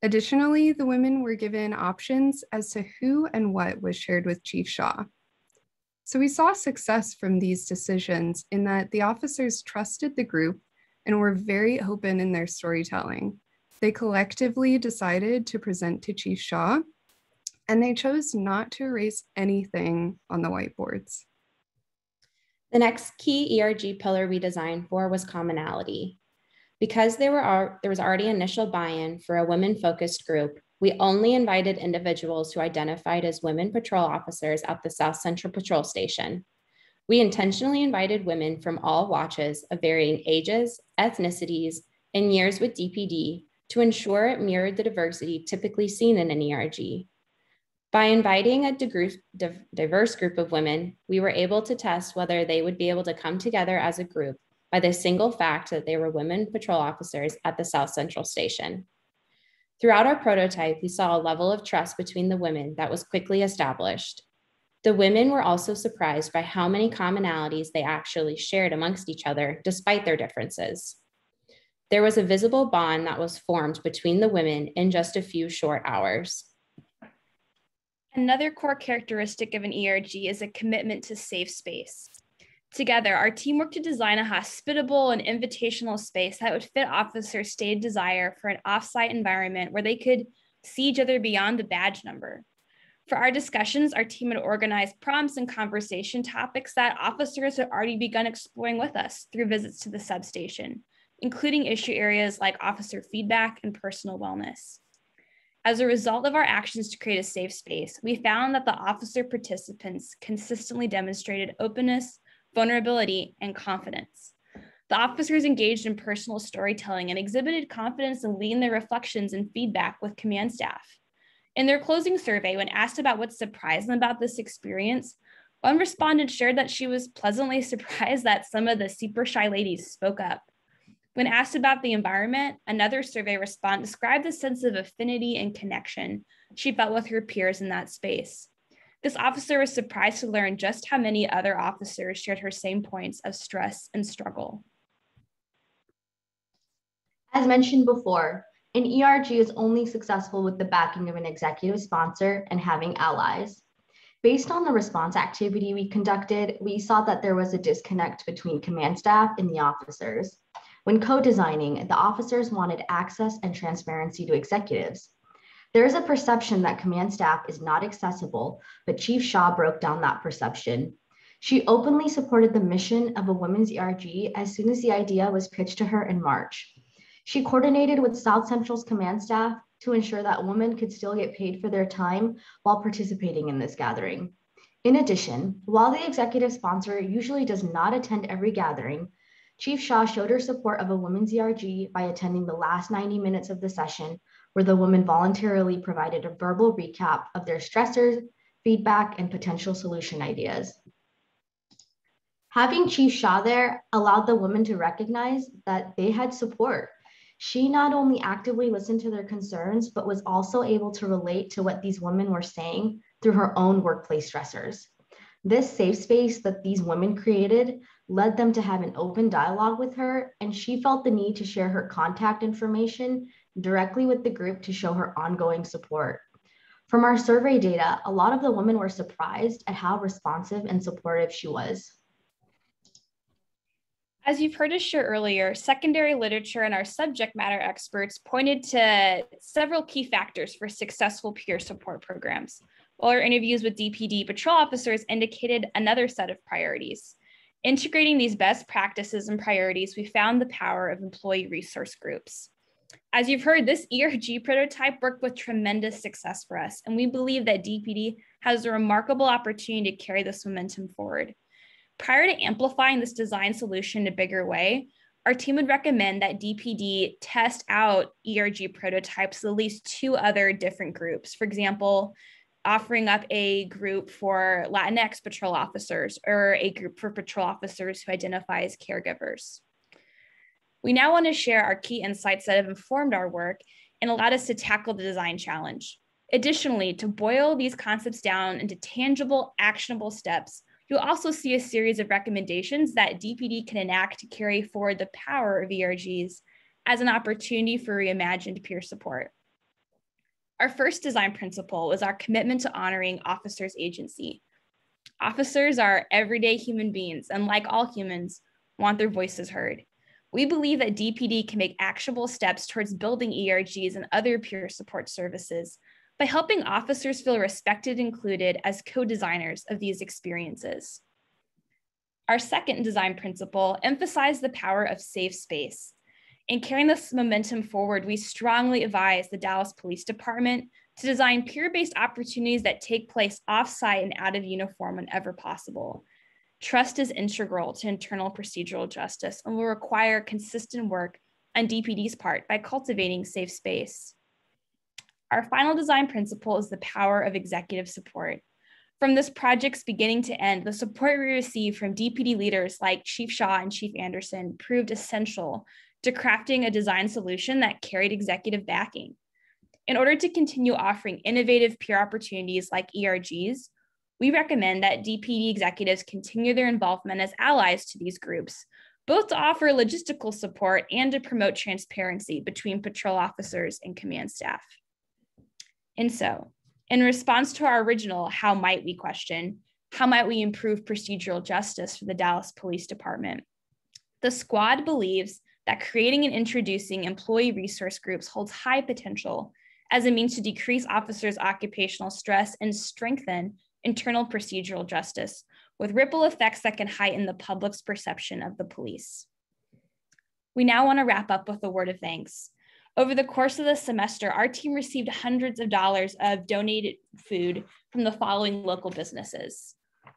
Additionally, the women were given options as to who and what was shared with Chief Shaw. So we saw success from these decisions in that the officers trusted the group and were very open in their storytelling. They collectively decided to present to Chief Shaw, and they chose not to erase anything on the whiteboards. The next key ERG pillar we designed for was commonality. Because there was already initial buy-in for a women-focused group, we only invited individuals who identified as women patrol officers at the South Central Patrol Station. We intentionally invited women from all watches of varying ages, ethnicities, and years with DPD to ensure it mirrored the diversity typically seen in an ERG. By inviting a diverse group of women, we were able to test whether they would be able to come together as a group by the single fact that they were women patrol officers at the South Central Station. Throughout our prototype, we saw a level of trust between the women that was quickly established. The women were also surprised by how many commonalities they actually shared amongst each other, despite their differences. There was a visible bond that was formed between the women in just a few short hours. Another core characteristic of an ERG is a commitment to safe space. Together, our team worked to design a hospitable and invitational space that would fit officers' stated desire for an off-site environment where they could see each other beyond the badge number. For our discussions, our team had organized prompts and conversation topics that officers had already begun exploring with us through visits to the substation, including issue areas like officer feedback and personal wellness. As a result of our actions to create a safe space, we found that the officer participants consistently demonstrated openness, vulnerability, and confidence. The officers engaged in personal storytelling and exhibited confidence in leading their reflections and feedback with command staff. In their closing survey, when asked about what surprised them about this experience, one respondent shared that she was pleasantly surprised that some of the super shy ladies spoke up. When asked about the environment, another survey respondent described the sense of affinity and connection she felt with her peers in that space. This officer was surprised to learn just how many other officers shared her same points of stress and struggle. As mentioned before, an ERG is only successful with the backing of an executive sponsor and having allies. Based on the response activity we conducted, we saw that there was a disconnect between command staff and the officers. When co-designing, the officers wanted access and transparency to executives. There is a perception that command staff is not accessible, but Chief Shaw broke down that perception. She openly supported the mission of a women's ERG as soon as the idea was pitched to her in March. She coordinated with South Central's command staff to ensure that women could still get paid for their time while participating in this gathering. In addition, while the executive sponsor usually does not attend every gathering, Chief Shaw showed her support of a women's ERG by attending the last 90 minutes of the session, where the women voluntarily provided a verbal recap of their stressors, feedback, and potential solution ideas. Having Chief Shaw there allowed the women to recognize that they had support. She not only actively listened to their concerns, but was also able to relate to what these women were saying through her own workplace stressors. This safe space that these women created led them to have an open dialogue with her, and she felt the need to share her contact information directly with the group to show her ongoing support. From our survey data, a lot of the women were surprised at how responsive and supportive she was. As you've heard us share earlier, secondary literature and our subject matter experts pointed to several key factors for successful peer support programs, while our interviews with DPD patrol officers indicated another set of priorities. Integrating these best practices and priorities, we found the power of employee resource groups. As you've heard, this ERG prototype worked with tremendous success for us, and we believe that DPD has a remarkable opportunity to carry this momentum forward. Prior to amplifying this design solution in a bigger way, our team would recommend that DPD test out ERG prototypes with at least 2 other different groups. For example, offering up a group for Latinx patrol officers or a group for patrol officers who identify as caregivers. We now want to share our key insights that have informed our work and allowed us to tackle the design challenge. Additionally, to boil these concepts down into tangible, actionable steps, you'll also see a series of recommendations that DPD can enact to carry forward the power of ERGs as an opportunity for reimagined peer support. Our first design principle was our commitment to honoring officers' agency. Officers are everyday human beings, and like all humans, want their voices heard. We believe that DPD can make actionable steps towards building ERGs and other peer support services by helping officers feel respected and included as co-designers of these experiences. Our second design principle emphasized the power of safe space. In carrying this momentum forward, we strongly advise the Dallas Police Department to design peer-based opportunities that take place off-site and out of uniform whenever possible. Trust is integral to internal procedural justice and will require consistent work on DPD's part by cultivating safe space. Our final design principle is the power of executive support. From this project's beginning to end, the support we received from DPD leaders like Chief Shaw and Chief Anderson proved essential to crafting a design solution that carried executive backing. In order to continue offering innovative peer opportunities like ERGs, we recommend that DPD executives continue their involvement as allies to these groups, both to offer logistical support and to promote transparency between patrol officers and command staff. And so, in response to our original how might we question, how might we improve procedural justice for the Dallas Police Department? The squad believes that creating and introducing employee resource groups holds high potential as a means to decrease officers' occupational stress and strengthen internal procedural justice, with ripple effects that can heighten the public's perception of the police. We now want to wrap up with a word of thanks. Over the course of the semester, our team received hundreds of dollars of donated food from the following local businesses.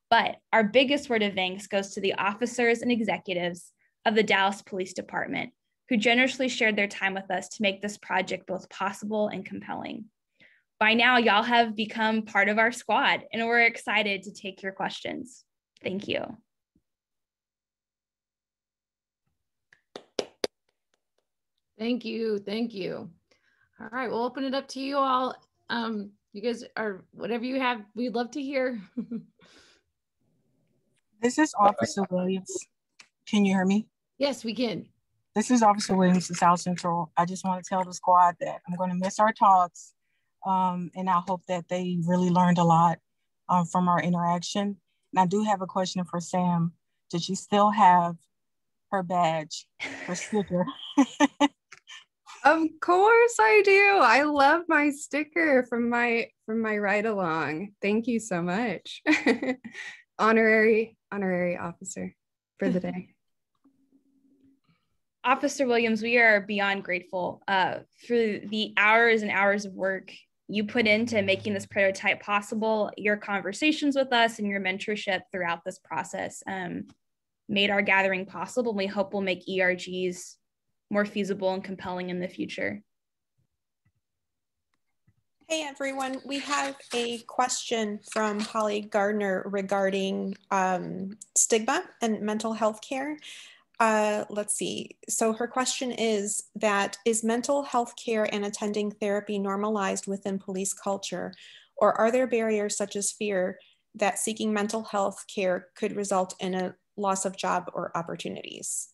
But our biggest word of thanks goes to the officers and executives of the Dallas Police Department, who generously shared their time with us to make this project both possible and compelling. By now, y'all have become part of our squad, and we're excited to take your questions. Thank you. Thank you. Thank you. All right, we'll open it up to you all. You guys are, whatever you have, we'd love to hear. This is Officer Williams. Can you hear me? Yes, we can. This is Officer Williams in South Central. I just want to tell the squad that I'm going to miss our talks, and I hope that they really learned a lot from our interaction. And I do have a question for Sam. Did she still have her badge, her sticker? Of course I do. I love my sticker from my ride along. Thank you so much. Honorary officer for the day. Officer Williams, we are beyond grateful for the hours and hours of work you put into making this prototype possible. Your conversations with us and your mentorship throughout this process made our gathering possible. We hope will make ERGs more feasible and compelling in the future. Hey everyone, we have a question from Holly Gardner regarding stigma and mental health care. Let's see. So her question is that, is mental health care and attending therapy normalized within police culture? Or are there barriers such as fear that seeking mental health care could result in a loss of job or opportunities?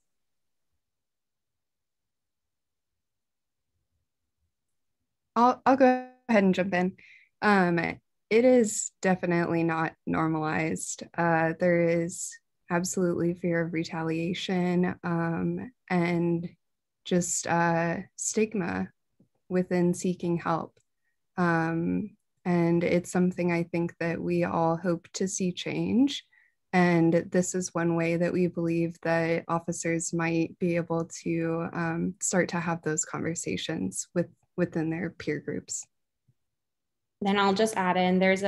I'll go ahead and jump in. It is definitely not normalized. There is absolutely fear of retaliation and just stigma within seeking help. And it's something I think that we all hope to see change. And this is one way that we believe that officers might be able to start to have those conversations within their peer groups. Then I'll just add in, there is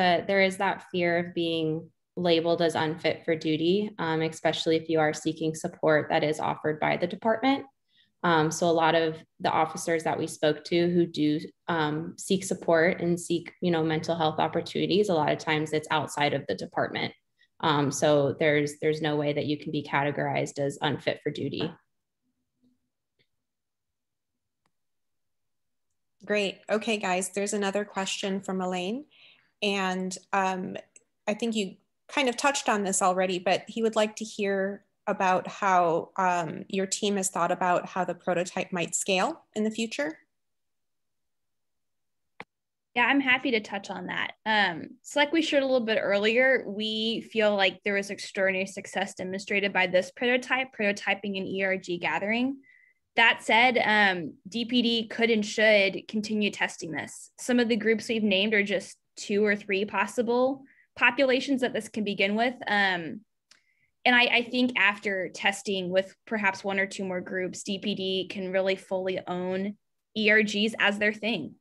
that fear of being labeled as unfit for duty, especially if you are seeking support that is offered by the department. So a lot of the officers that we spoke to who do seek support and seek, mental health opportunities, a lot of times it's outside of the department. So there's no way that you can be categorized as unfit for duty. Great. Okay, guys, there's another question from Elaine. And I think you kind of touched on this already, but he would like to hear about how your team has thought about how the prototype might scale in the future. Yeah, I'm happy to touch on that. So like we shared a little bit earlier, we feel like there was extraordinary success demonstrated by this prototyping an ERG gathering. That said, DPD could and should continue testing this. Some of the groups we've named are just 2 or 3 possible populations that this can begin with. And I think after testing with perhaps 1 or 2 more groups, DPD can really fully own ERGs as their thing.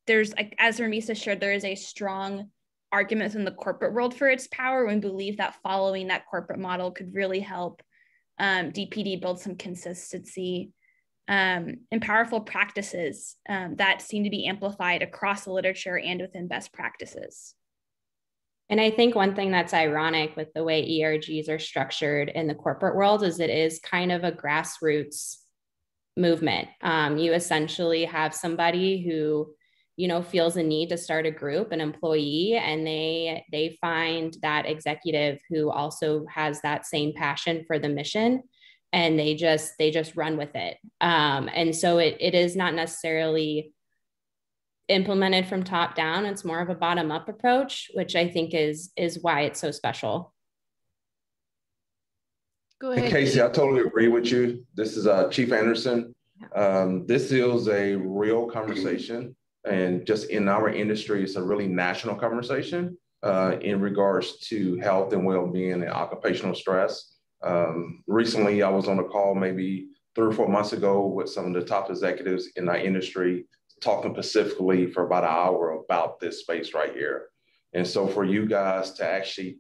There's, as Ramisa shared, there is a strong argument in the corporate world for its power. We believe that following that corporate model could really help DPD build some consistency and powerful practices that seem to be amplified across the literature and within best practices. And I think one thing that's ironic with the way ERGs are structured in the corporate world is it is kind of a grassroots movement. You essentially have somebody who, feels a need to start a group, an employee, and they find that executive who also has that same passion for the mission, and they just run with it. And so it is not necessarily implemented from top down. It's more of a bottom up approach, which I think is why it's so special. Go ahead. And Casey, I totally agree with you. This is Chief Anderson. This is a real conversation, and just in our industry, it's a really national conversation in regards to health and well-being and occupational stress. Recently, I was on a call maybe 3 or 4 months ago with some of the top executives in our industry, talking specifically for about an hour about this space right here. And so for you guys to actually,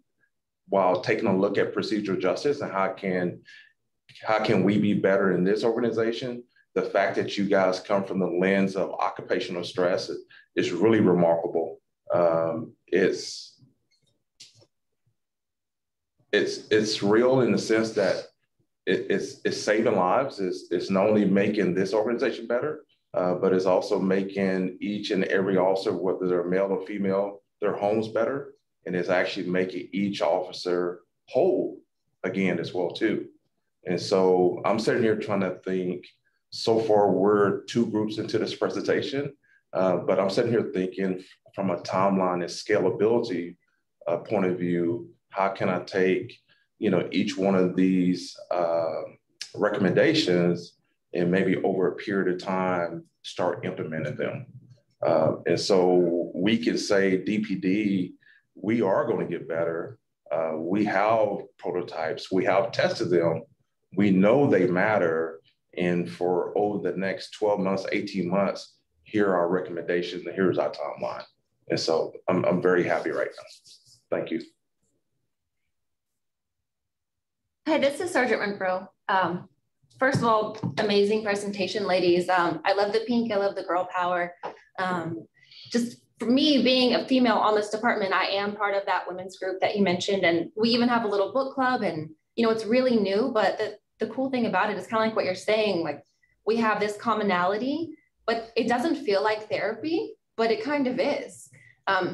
while taking a look at procedural justice and how can we be better in this organization, the fact that you guys come from the lens of occupational stress is really remarkable. It's real in the sense that it's saving lives. It's not only making this organization better, but it's also making each and every officer, whether they're male or female, their homes better. And it's actually making each officer whole again as well too. And so I'm sitting here trying to think, so far we're 2 groups into this presentation, but I'm sitting here thinking from a timeline and scalability point of view, how can I take, each one of these recommendations and maybe over a period of time, start implementing them. And so we can say DPD, we are going to get better. We have prototypes, we have tested them. We know they matter. And for over the next 12 months, 18 months, here are our recommendations and here's our timeline. And so I'm very happy right now. Thank you. Hi, this is Sergeant Renfro. First of all, amazing presentation, ladies. I love the pink, I love the girl power. Just for me, being a female on this department, I am part of that women's group that you mentioned. And we even have a little book club, and it's really new, but the cool thing about it is kind of like what you're saying, like we have this commonality, but it doesn't feel like therapy, but it kind of is.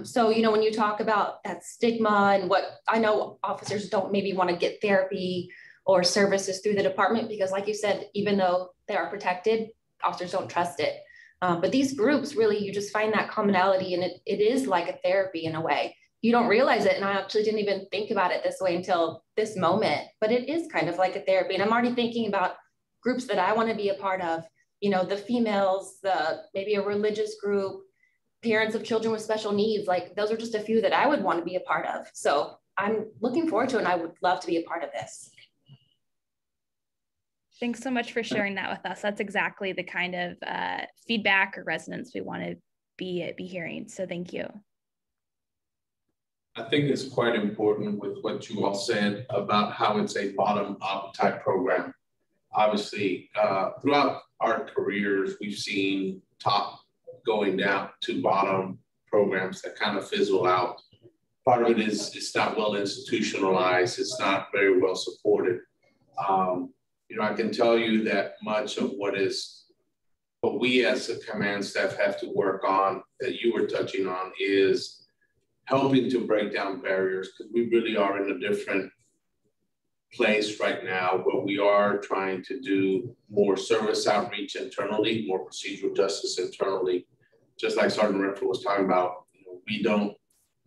So, when you talk about that stigma and what I know officers don't maybe want to get therapy or services through the department, because like you said, even though they are protected, officers don't trust it. But these groups really, you just find that commonality, and it is like a therapy in a way. You don't realize it. And I actually didn't even think about it this way until this moment, but it is kind of like a therapy. And I'm already thinking about groups that I want to be a part of, the females, maybe a religious group, parents of children with special needs. Like those are just a few that I would want to be a part of. So I'm looking forward to it, and I would love to be a part of this. Thanks so much for sharing that with us. That's exactly the kind of feedback or resonance we want to be hearing. So thank you. I think it's quite important with what you all said about how it's a bottom-up type program. Obviously, throughout our careers, we've seen top going down to bottom programs that kind of fizzle out. Part of it is it's not well institutionalized. It's not very well supported. I can tell you that much of what we as a command staff have to work on, that you were touching on, is helping to break down barriers, because we really are in a different place right now where we are trying to do more service outreach internally, more procedural justice internally. Just like Sergeant Renfro was talking about,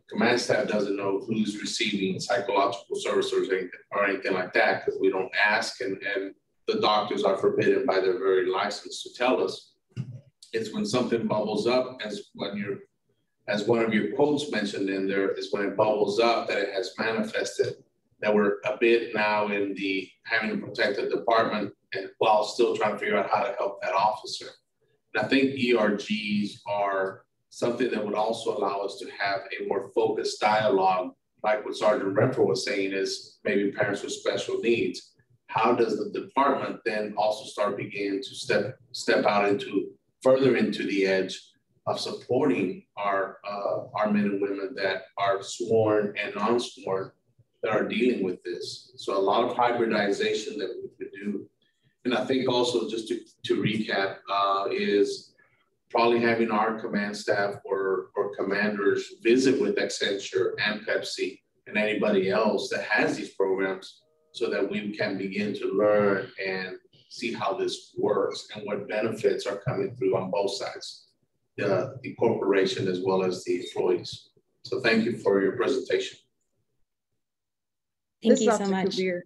command staff doesn't know who's receiving psychological services or anything like that, because we don't ask, and the doctors are forbidden by their very license to tell us. It's when something bubbles up, as one of your quotes mentioned in there, is when it bubbles up that it has manifested, that we're a bit now in the having to protect the department and while still trying to figure out how to help that officer. And I think ERGs are something that would also allow us to have a more focused dialogue, like what Sergeant Renfro was saying, is maybe parents with special needs. how does the department then also start beginning to step out into further into the edge of supporting our men and women that are sworn and non-sworn that are dealing with this. So a lot of hybridization that we could do. And I think also just to recap is probably having our command staff or commanders visit with Accenture and Pepsi and anybody else that has these programs so that we can begin to learn and see how this works and what benefits are coming through on both sides, the corporation as well as the employees. So thank you for your presentation. Thank you so much. Kabir.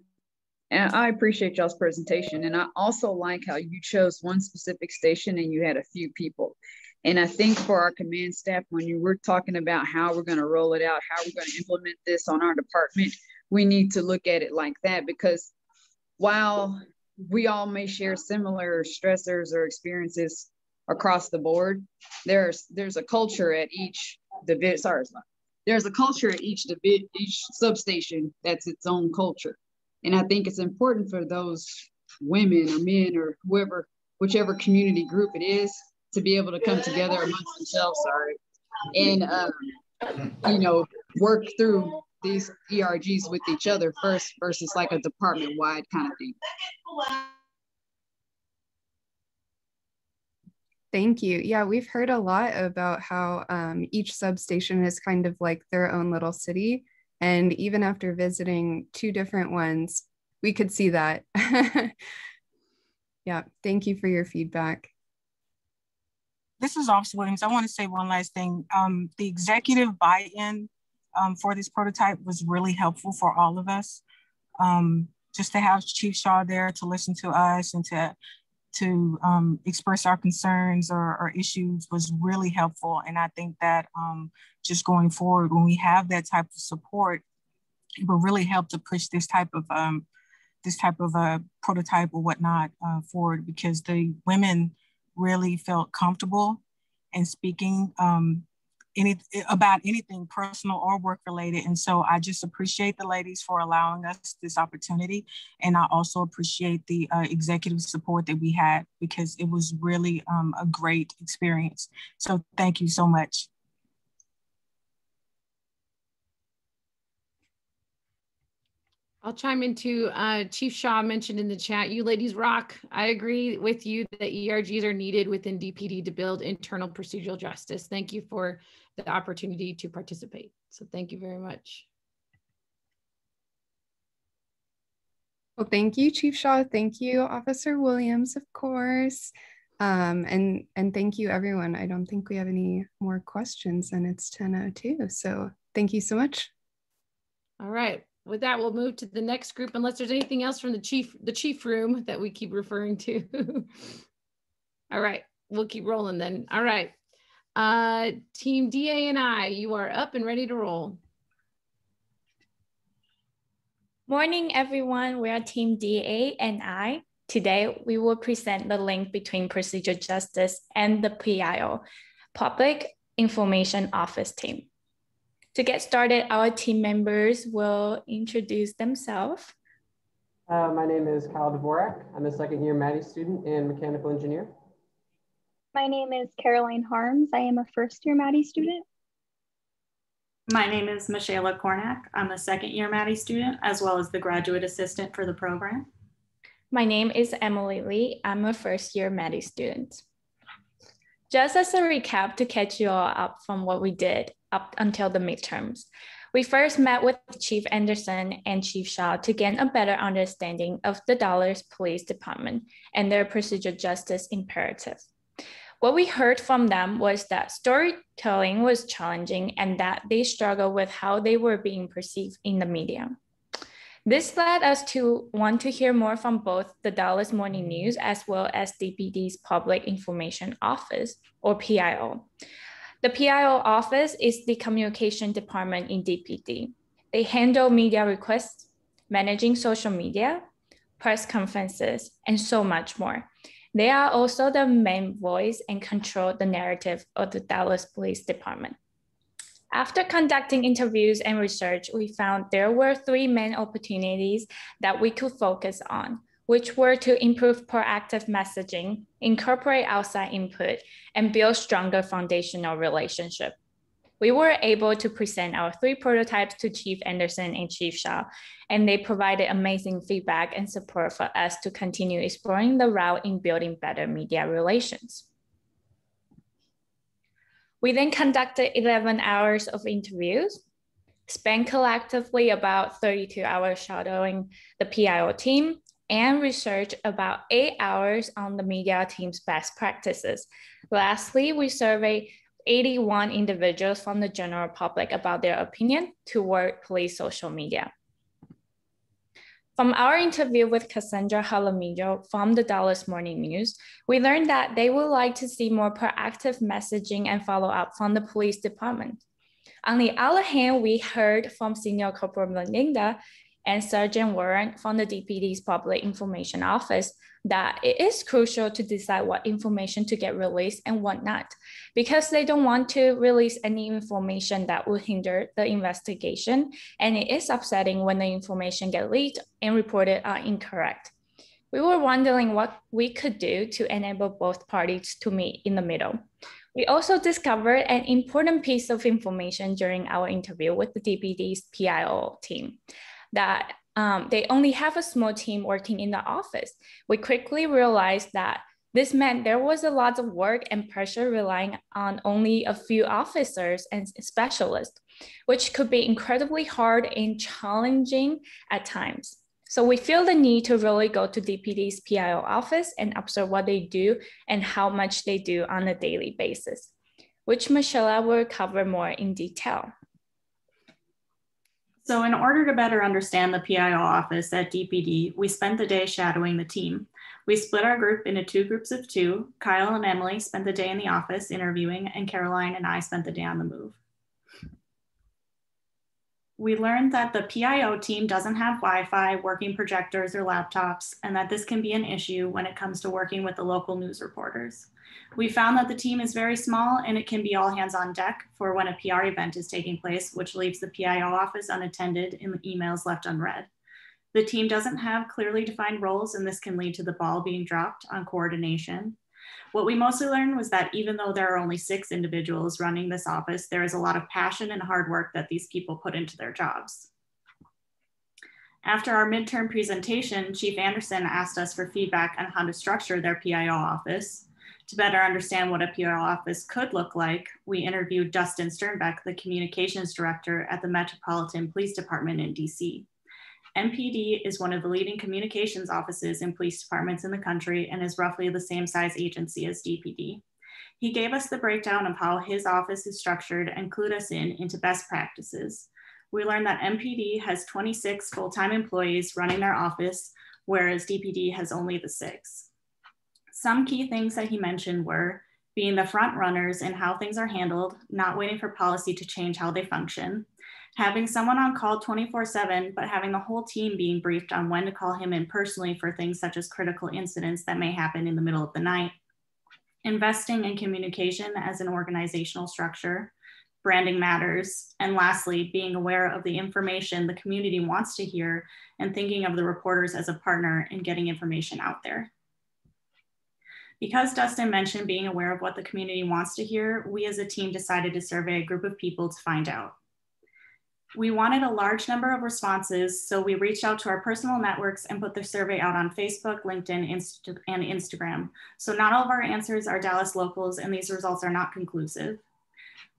And I appreciate y'all's presentation. And I also like how you chose one specific station and you had a few people. And I think for our command staff, when you were talking about how we're going to roll it out, how we're going to implement this on our department, we need to look at it like that, because while we all may share similar stressors or experiences across the board, there's a culture at each division. There's a culture at each substation that's its own culture. And I think it's important for those women or men or whoever, whichever community group it is, to be able to come together amongst themselves, and you know, work through these ERGs with each other first versus like a department-wide kind of thing. Thank you. Yeah, we've heard a lot about how each substation is kind of like their own little city. And even after visiting 2 different ones, we could see that. Yeah, thank you for your feedback. This is Officer Williams. I want to say one last thing. The executive buy-in for this prototype was really helpful for all of us. Just to have Chief Shaw there to listen to us and to express our concerns or issues was really helpful. And I think that just going forward, when we have that type of support, it will really help to push this type of prototype or whatnot forward, because the women really felt comfortable in speaking about anything personal or work related. And so I just appreciate the ladies for allowing us this opportunity. And I also appreciate the executive support that we had, because it was really a great experience. So thank you so much. I'll chime into Chief Shaw mentioned in the chat, you ladies rock. I agree with you that ERGs are needed within DPD to build internal procedural justice. Thank you for the opportunity to participate. So thank you very much. Well, thank you, Chief Shaw. Thank you, Officer Williams, of course. And thank you, everyone. I don't think we have any more questions, and it's 10:02. So thank you so much. All right. With that, we'll move to the next group, unless there's anything else from the chief room that we keep referring to. All right, we'll keep rolling then. All right, Team DA and I, you are up and ready to roll. Morning, everyone. We are Team DA and I. Today, we will present the link between Procedural Justice and the PIO, Public Information Office team. To get started, our team members will introduce themselves. My name is Kyle Dvorak. I'm a second-year MADI student and mechanical engineer. My name is Caroline Harms. I am a first-year MADI student. My name is Michaela Kornak. I'm a second-year MADI student, as well as the graduate assistant for the program. My name is Emily Lee. I'm a first-year MADI student. Just as a recap to catch you all up from what we did up until the midterms, we first met with Chief Anderson and Chief Shaw to gain a better understanding of the Dallas Police Department and their procedural justice imperative. What we heard from them was that storytelling was challenging and that they struggled with how they were being perceived in the media. This led us to want to hear more from both the Dallas Morning News as well as DPD's Public Information Office, or PIO. The PIO office is the communication department in DPD. They handle media requests, managing social media, press conferences, and so much more. They are also the main voice and control the narrative of the Dallas Police Department. After conducting interviews and research, we found there were 3 main opportunities that we could focus on, which were to improve proactive messaging, incorporate outside input, and build stronger foundational relationships. We were able to present our 3 prototypes to Chief Anderson and Chief Shaw, and they provided amazing feedback and support for us to continue exploring the route in building better media relations. We then conducted 11 hours of interviews, spent collectively about 32 hours shadowing the PIO team, and researched about 8 hours on the media team's best practices. Lastly, we surveyed 81 individuals from the general public about their opinion toward police social media. From our interview with Cassandra Jaramillo from the Dallas Morning News, we learned that they would like to see more proactive messaging and follow-up from the police department. On the other hand, we heard from Senior Corporal Melinda and Sergeant Warren from the DPD's Public Information Office that it is crucial to decide what information to get released and what not, because they don't want to release any information that will hinder the investigation, and it is upsetting when the information gets leaked and reported are incorrect. We were wondering what we could do to enable both parties to meet in the middle. We also discovered an important piece of information during our interview with the DPD's PIO team, that they only have a small team working in the office. We quickly realized that this meant there was a lot of work and pressure relying on only a few officers and specialists, which could be incredibly hard and challenging at times. So we feel the need to really go to DPD's PIO office and observe what they do and how much they do on a daily basis, which Michelle will cover more in detail. So in order to better understand the PIO office at DPD, we spent the day shadowing the team. We split our group into 2 groups of 2. Kyle and Emily spent the day in the office interviewing, and Caroline and I spent the day on the move. We learned that the PIO team doesn't have Wi-Fi, working projectors, or laptops, and that this can be an issue when it comes to working with the local news reporters. We found that the team is very small and it can be all hands on deck for when a PR event is taking place, which leaves the PIO office unattended and the emails left unread. The team doesn't have clearly defined roles, and this can lead to the ball being dropped on coordination. What we mostly learned was that even though there are only 6 individuals running this office, there is a lot of passion and hard work that these people put into their jobs. After our midterm presentation, Chief Anderson asked us for feedback on how to structure their PIO office. To better understand what a PIO office could look like, we interviewed Dustin Sternbeck, the communications director at the Metropolitan Police Department in DC. MPD is one of the leading communications offices and police departments in the country and is roughly the same size agency as DPD. He gave us the breakdown of how his office is structured and clued us into best practices. We learned that MPD has 26 full-time employees running their office, whereas DPD has only the 6. Some key things that he mentioned were being the front runners in how things are handled, not waiting for policy to change how they function, having someone on call 24/7, but having the whole team being briefed on when to call him in personally for things such as critical incidents that may happen in the middle of the night, investing in communication as an organizational structure, branding matters, and lastly, being aware of the information the community wants to hear and thinking of the reporters as a partner in getting information out there. Because Dustin mentioned being aware of what the community wants to hear, we as a team decided to survey a group of people to find out. We wanted a large number of responses, so we reached out to our personal networks and put the survey out on Facebook, LinkedIn, and Instagram. So not all of our answers are Dallas locals, and these results are not conclusive.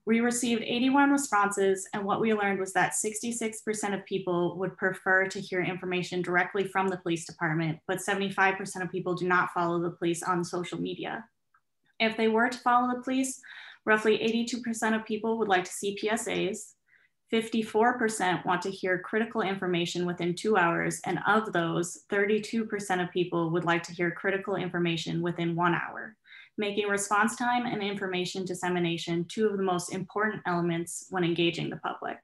We received 81 responses, and what we learned was that 66% of people would prefer to hear information directly from the police department, but 75% of people do not follow the police on social media. If they were to follow the police, roughly 82% of people would like to see PSAs, 54% want to hear critical information within 2 hours, and of those, 32% of people would like to hear critical information within 1 hour, making response time and information dissemination 2 of the most important elements when engaging the public.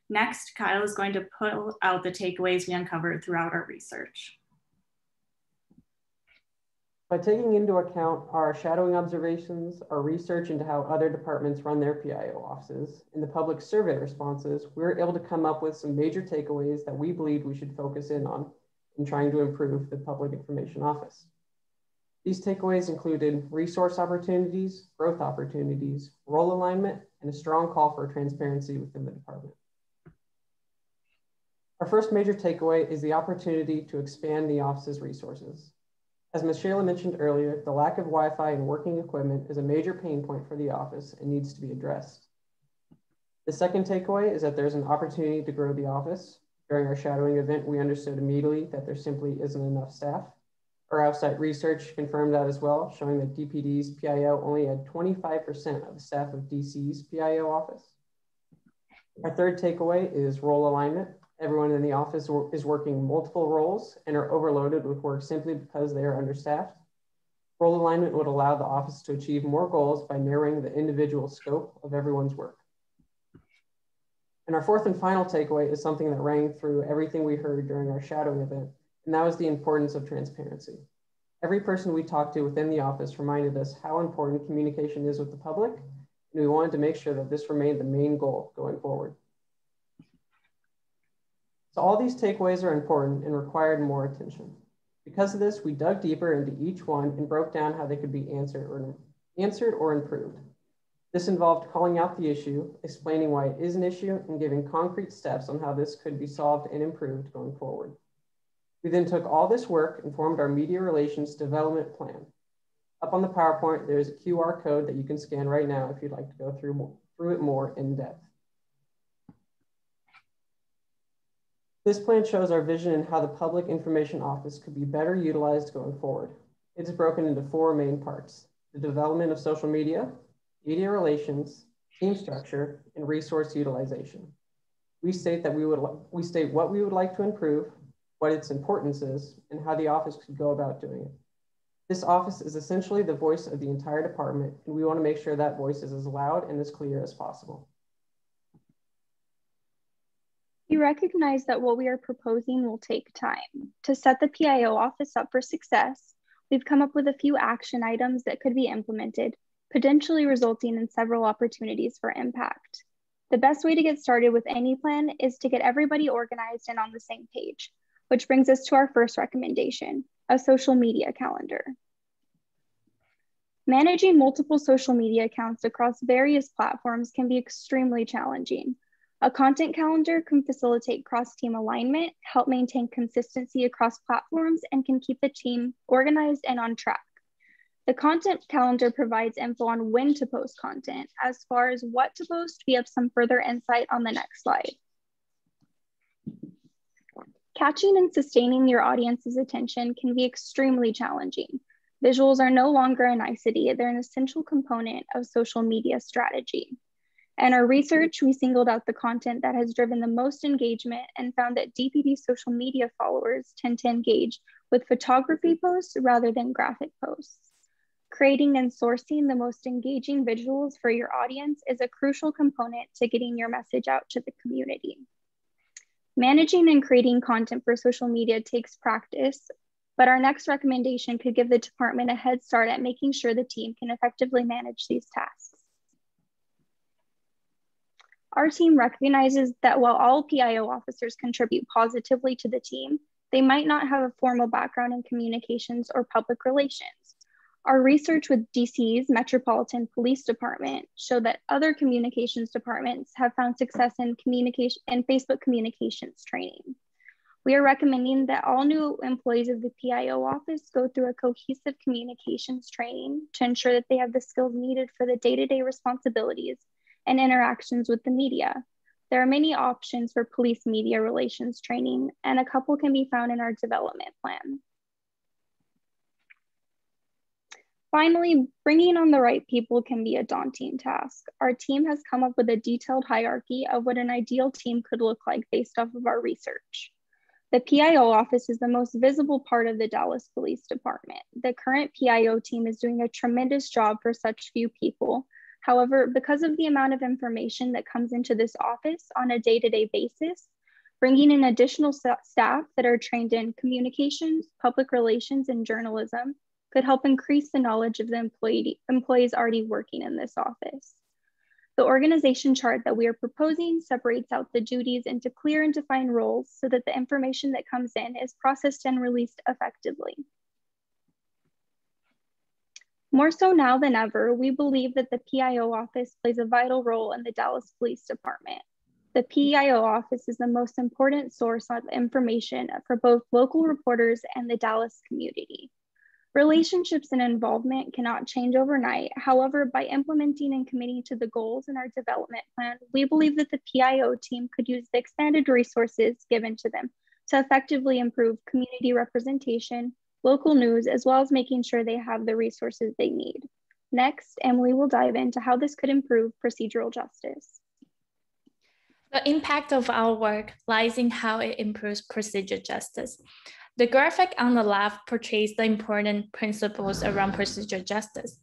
Next, Kyle is going to pull out the takeaways we uncovered throughout our research. By taking into account our shadowing observations, our research into how other departments run their PIO offices, and the public survey responses, we were able to come up with some major takeaways that we believe we should focus in on in trying to improve the Public Information Office. These takeaways included resource opportunities, growth opportunities, role alignment, and a strong call for transparency within the department. Our first major takeaway is the opportunity to expand the office's resources. As Ms. Shayla mentioned earlier, the lack of Wi-Fi and working equipment is a major pain point for the office and needs to be addressed. The second takeaway is that there's an opportunity to grow the office. During our shadowing event, we understood immediately that there simply isn't enough staff. Our outside research confirmed that as well, showing that DPD's PIO only had 25% of the staff of DC's PIO office. Our third takeaway is role alignment. Everyone in the office is working multiple roles and are overloaded with work simply because they are understaffed. Role alignment would allow the office to achieve more goals by narrowing the individual scope of everyone's work. And our fourth and final takeaway is something that rang through everything we heard during our shadowing event, and that was the importance of transparency. Every person we talked to within the office reminded us how important communication is with the public, and we wanted to make sure that this remained the main goal going forward. So all these takeaways are important and required more attention. Because of this, we dug deeper into each one and broke down how they could be answered or improved. This involved calling out the issue, explaining why it is an issue, and giving concrete steps on how this could be solved and improved going forward. We then took all this work and formed our media relations development plan. Up on the PowerPoint, there's a QR code that you can scan right now if you'd like to go through it more in depth. This plan shows our vision and how the Public Information Office could be better utilized going forward. It's broken into four main parts: the development of social media relations, team structure, and resource utilization. We state what we would like to improve, what its importance is, and how the office could go about doing it. This office is essentially the voice of the entire department, and we want to make sure that voice is as loud and as clear as possible. We recognize that what we are proposing will take time. To set the PIO office up for success, we've come up with a few action items that could be implemented, potentially resulting in several opportunities for impact. The best way to get started with any plan is to get everybody organized and on the same page, which brings us to our first recommendation, a social media calendar. Managing multiple social media accounts across various platforms can be extremely challenging. A content calendar can facilitate cross-team alignment, help maintain consistency across platforms, and can keep the team organized and on track. The content calendar provides info on when to post content. As far as what to post, we have some further insight on the next slide. Catching and sustaining your audience's attention can be extremely challenging. Visuals are no longer a nicety, they're an essential component of social media strategy. In our research, we singled out the content that has driven the most engagement and found that DPD social media followers tend to engage with photography posts rather than graphic posts. Creating and sourcing the most engaging visuals for your audience is a crucial component to getting your message out to the community. Managing and creating content for social media takes practice, but our next recommendation could give the department a head start at making sure the team can effectively manage these tasks. Our team recognizes that while all PIO officers contribute positively to the team, they might not have a formal background in communications or public relations. Our research with DC's Metropolitan Police Department showed that other communications departments have found success in communication and Facebook communications training. We are recommending that all new employees of the PIO office go through a cohesive communications training to ensure that they have the skills needed for the day-to-day responsibilities and interactions with the media. There are many options for police media relations training, and a couple can be found in our development plan. Finally, bringing on the right people can be a daunting task. Our team has come up with a detailed hierarchy of what an ideal team could look like based off of our research. The PIO office is the most visible part of the Dallas Police Department. The current PIO team is doing a tremendous job for such few people. However, because of the amount of information that comes into this office on a day-to-day basis, bringing in additional staff that are trained in communications, public relations, and journalism could help increase the knowledge of the employees already working in this office. The organization chart that we are proposing separates out the duties into clear and defined roles so that the information that comes in is processed and released effectively. More so now than ever, we believe that the PIO office plays a vital role in the Dallas Police Department. The PIO office is the most important source of information for both local reporters and the Dallas community. Relationships and involvement cannot change overnight. However, by implementing and committing to the goals in our development plan, we believe that the PIO team could use the expanded resources given to them to effectively improve community representation, local news, as well as making sure they have the resources they need. Next, Emily will dive into how this could improve procedural justice. The impact of our work lies in how it improves procedural justice. The graphic on the left portrays the important principles around procedural justice.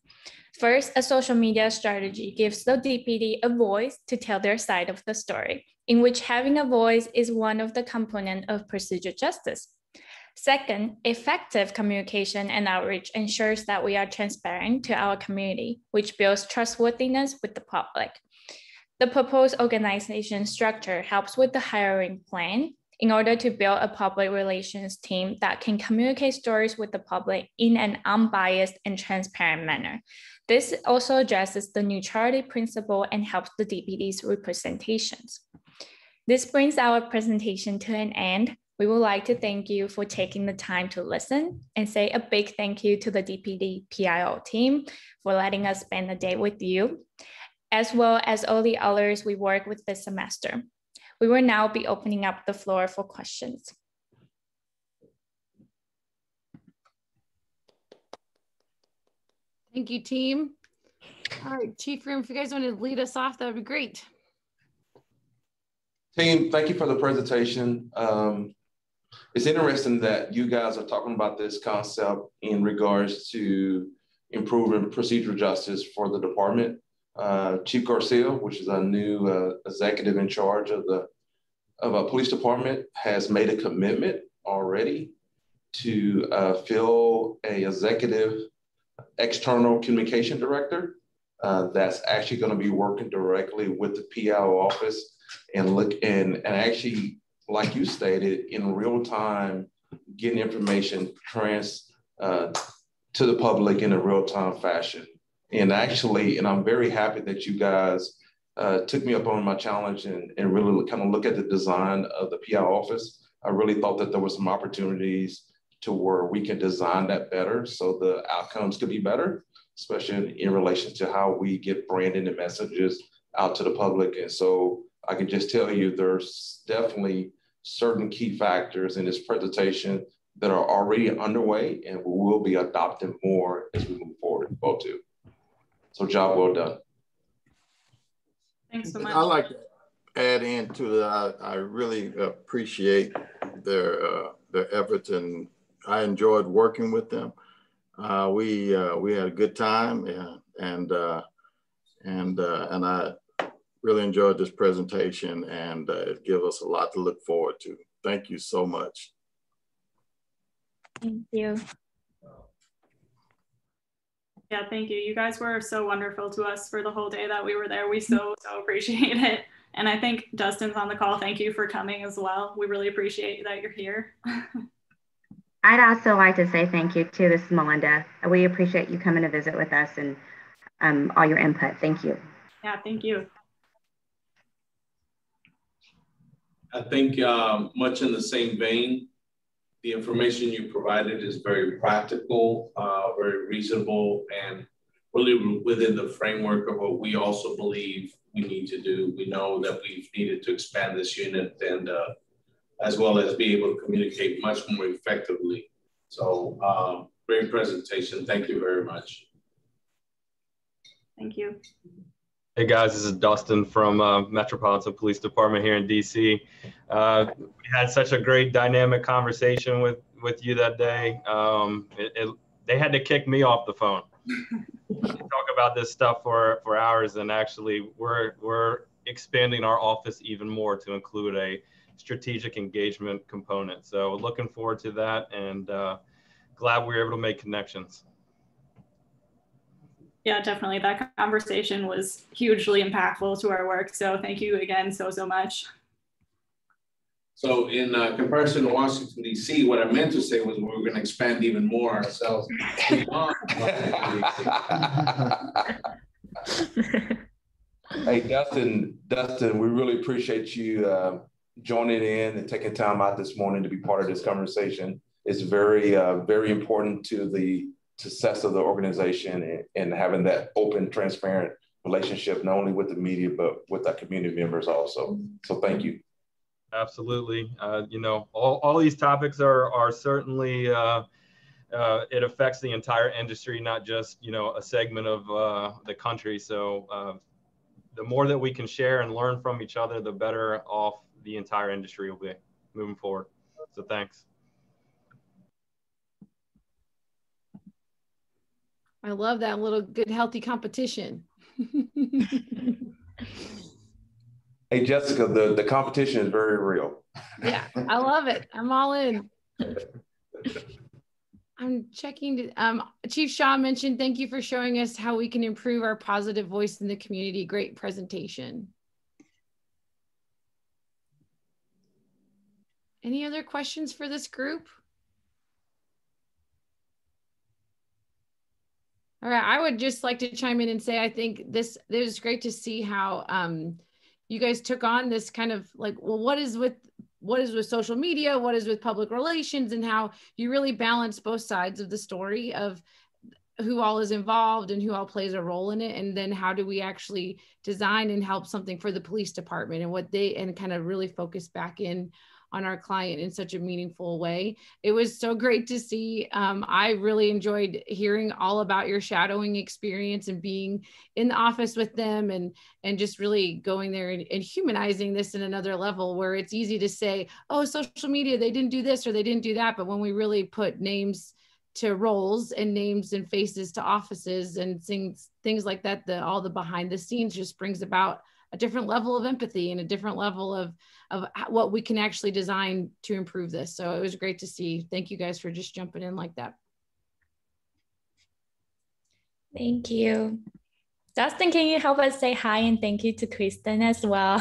First, a social media strategy gives the DPD a voice to tell their side of the story, in which having a voice is one of the components of procedural justice. Second, effective communication and outreach ensures that we are transparent to our community, which builds trustworthiness with the public. The proposed organization structure helps with the hiring plan in order to build a public relations team that can communicate stories with the public in an unbiased and transparent manner. This also addresses the neutrality principle and helps the DPD's representations. This brings our presentation to an end. We would like to thank you for taking the time to listen and say a big thank you to the DPD PIO team for letting us spend the day with you, as well as all the others we work with this semester. We will now be opening up the floor for questions. Thank you, team. All right, Chief Room, if you guys want to lead us off, that would be great. Team, thank you for the presentation. It's interesting that you guys are talking about this concept in regards to improving procedural justice for the department. Chief Garcia, which is our new executive in charge of a police department, has made a commitment already to fill a executive external communication director that's actually going to be working directly with the PIO office and actually, like you stated, in real time, getting information to the public in a real time fashion. And I'm very happy that you guys took me up on my challenge and really kind of look at the design of the PI office. I really thought that there were some opportunities to where we can design that better so the outcomes could be better, especially in relation to how we get branding and messages out to the public. And so I can just tell you there's definitely certain key factors in this presentation that are already underway and we will be adopting more as we move forward, both too. So job well done. Thanks so much. I'd like to add into that. I really appreciate their efforts, and I enjoyed working with them. We had a good time, and I really enjoyed this presentation, and it gives us a lot to look forward to. Thank you so much. Thank you. Yeah, thank you. You guys were so wonderful to us for the whole day that we were there. We so appreciate it. And I think Dustin's on the call. Thank you for coming as well. We really appreciate that you're here. I'd also like to say thank you too. This is Melinda. We appreciate you coming to visit with us and all your input. Thank you. Yeah, thank you. I think much in the same vein, the information you provided is very practical, very reasonable, and really within the framework of what we also believe we need to do. We know that we've needed to expand this unit and as well as be able to communicate much more effectively. So great presentation. Thank you very much. Thank you. Hey guys, this is Dustin from Metropolitan Police Department here in DC. We had such a great dynamic conversation with you that day. They had to kick me off the phone. Talk about this stuff for hours, and actually we're expanding our office even more to include a strategic engagement component. So looking forward to that, and glad we were able to make connections. Yeah, definitely. That conversation was hugely impactful to our work. So thank you again so much. So in comparison to Washington, D.C., what I meant to say was we're going to expand even more ourselves beyond Washington, D.C. Hey, Dustin, we really appreciate you joining in and taking time out this morning to be part of this conversation. It's very, very important to the success of the organization and having that open, transparent relationship, not only with the media, but with our community members also. So thank you. Absolutely. You know, all these topics are certainly, it affects the entire industry, not just, you know, a segment of the country. So the more that we can share and learn from each other, the better off the entire industry will be moving forward. So thanks. I love that little good, healthy competition. Hey, Jessica, the competition is very real. Yeah, I love it. I'm all in. I'm checking. Chief Shaw mentioned, thank you for showing us how we can improve our positive voice in the community. Great presentation. Any other questions for this group? All right, I would just like to chime in and say, I think this is great to see how you guys took on this kind of like, well, what is with social media, what is with public relations, and how you really balance both sides of the story of who all is involved and who all plays a role in it. And then how do we actually design and help something for the police department and kind of really focus back in on our client in such a meaningful way. It was so great to see. I really enjoyed hearing all about your shadowing experience and being in the office with them and just really going there and humanizing this in another level where it's easy to say, oh, social media, they didn't do this or they didn't do that. But when we really put names to roles and names and faces to offices and things like that, all the behind the scenes just brings about a different level of empathy and a different level of what we can actually design to improve this. So it was great to see. Thank you guys for just jumping in like that. Thank you. Dustin, can you help us say hi and thank you to Kristen as well?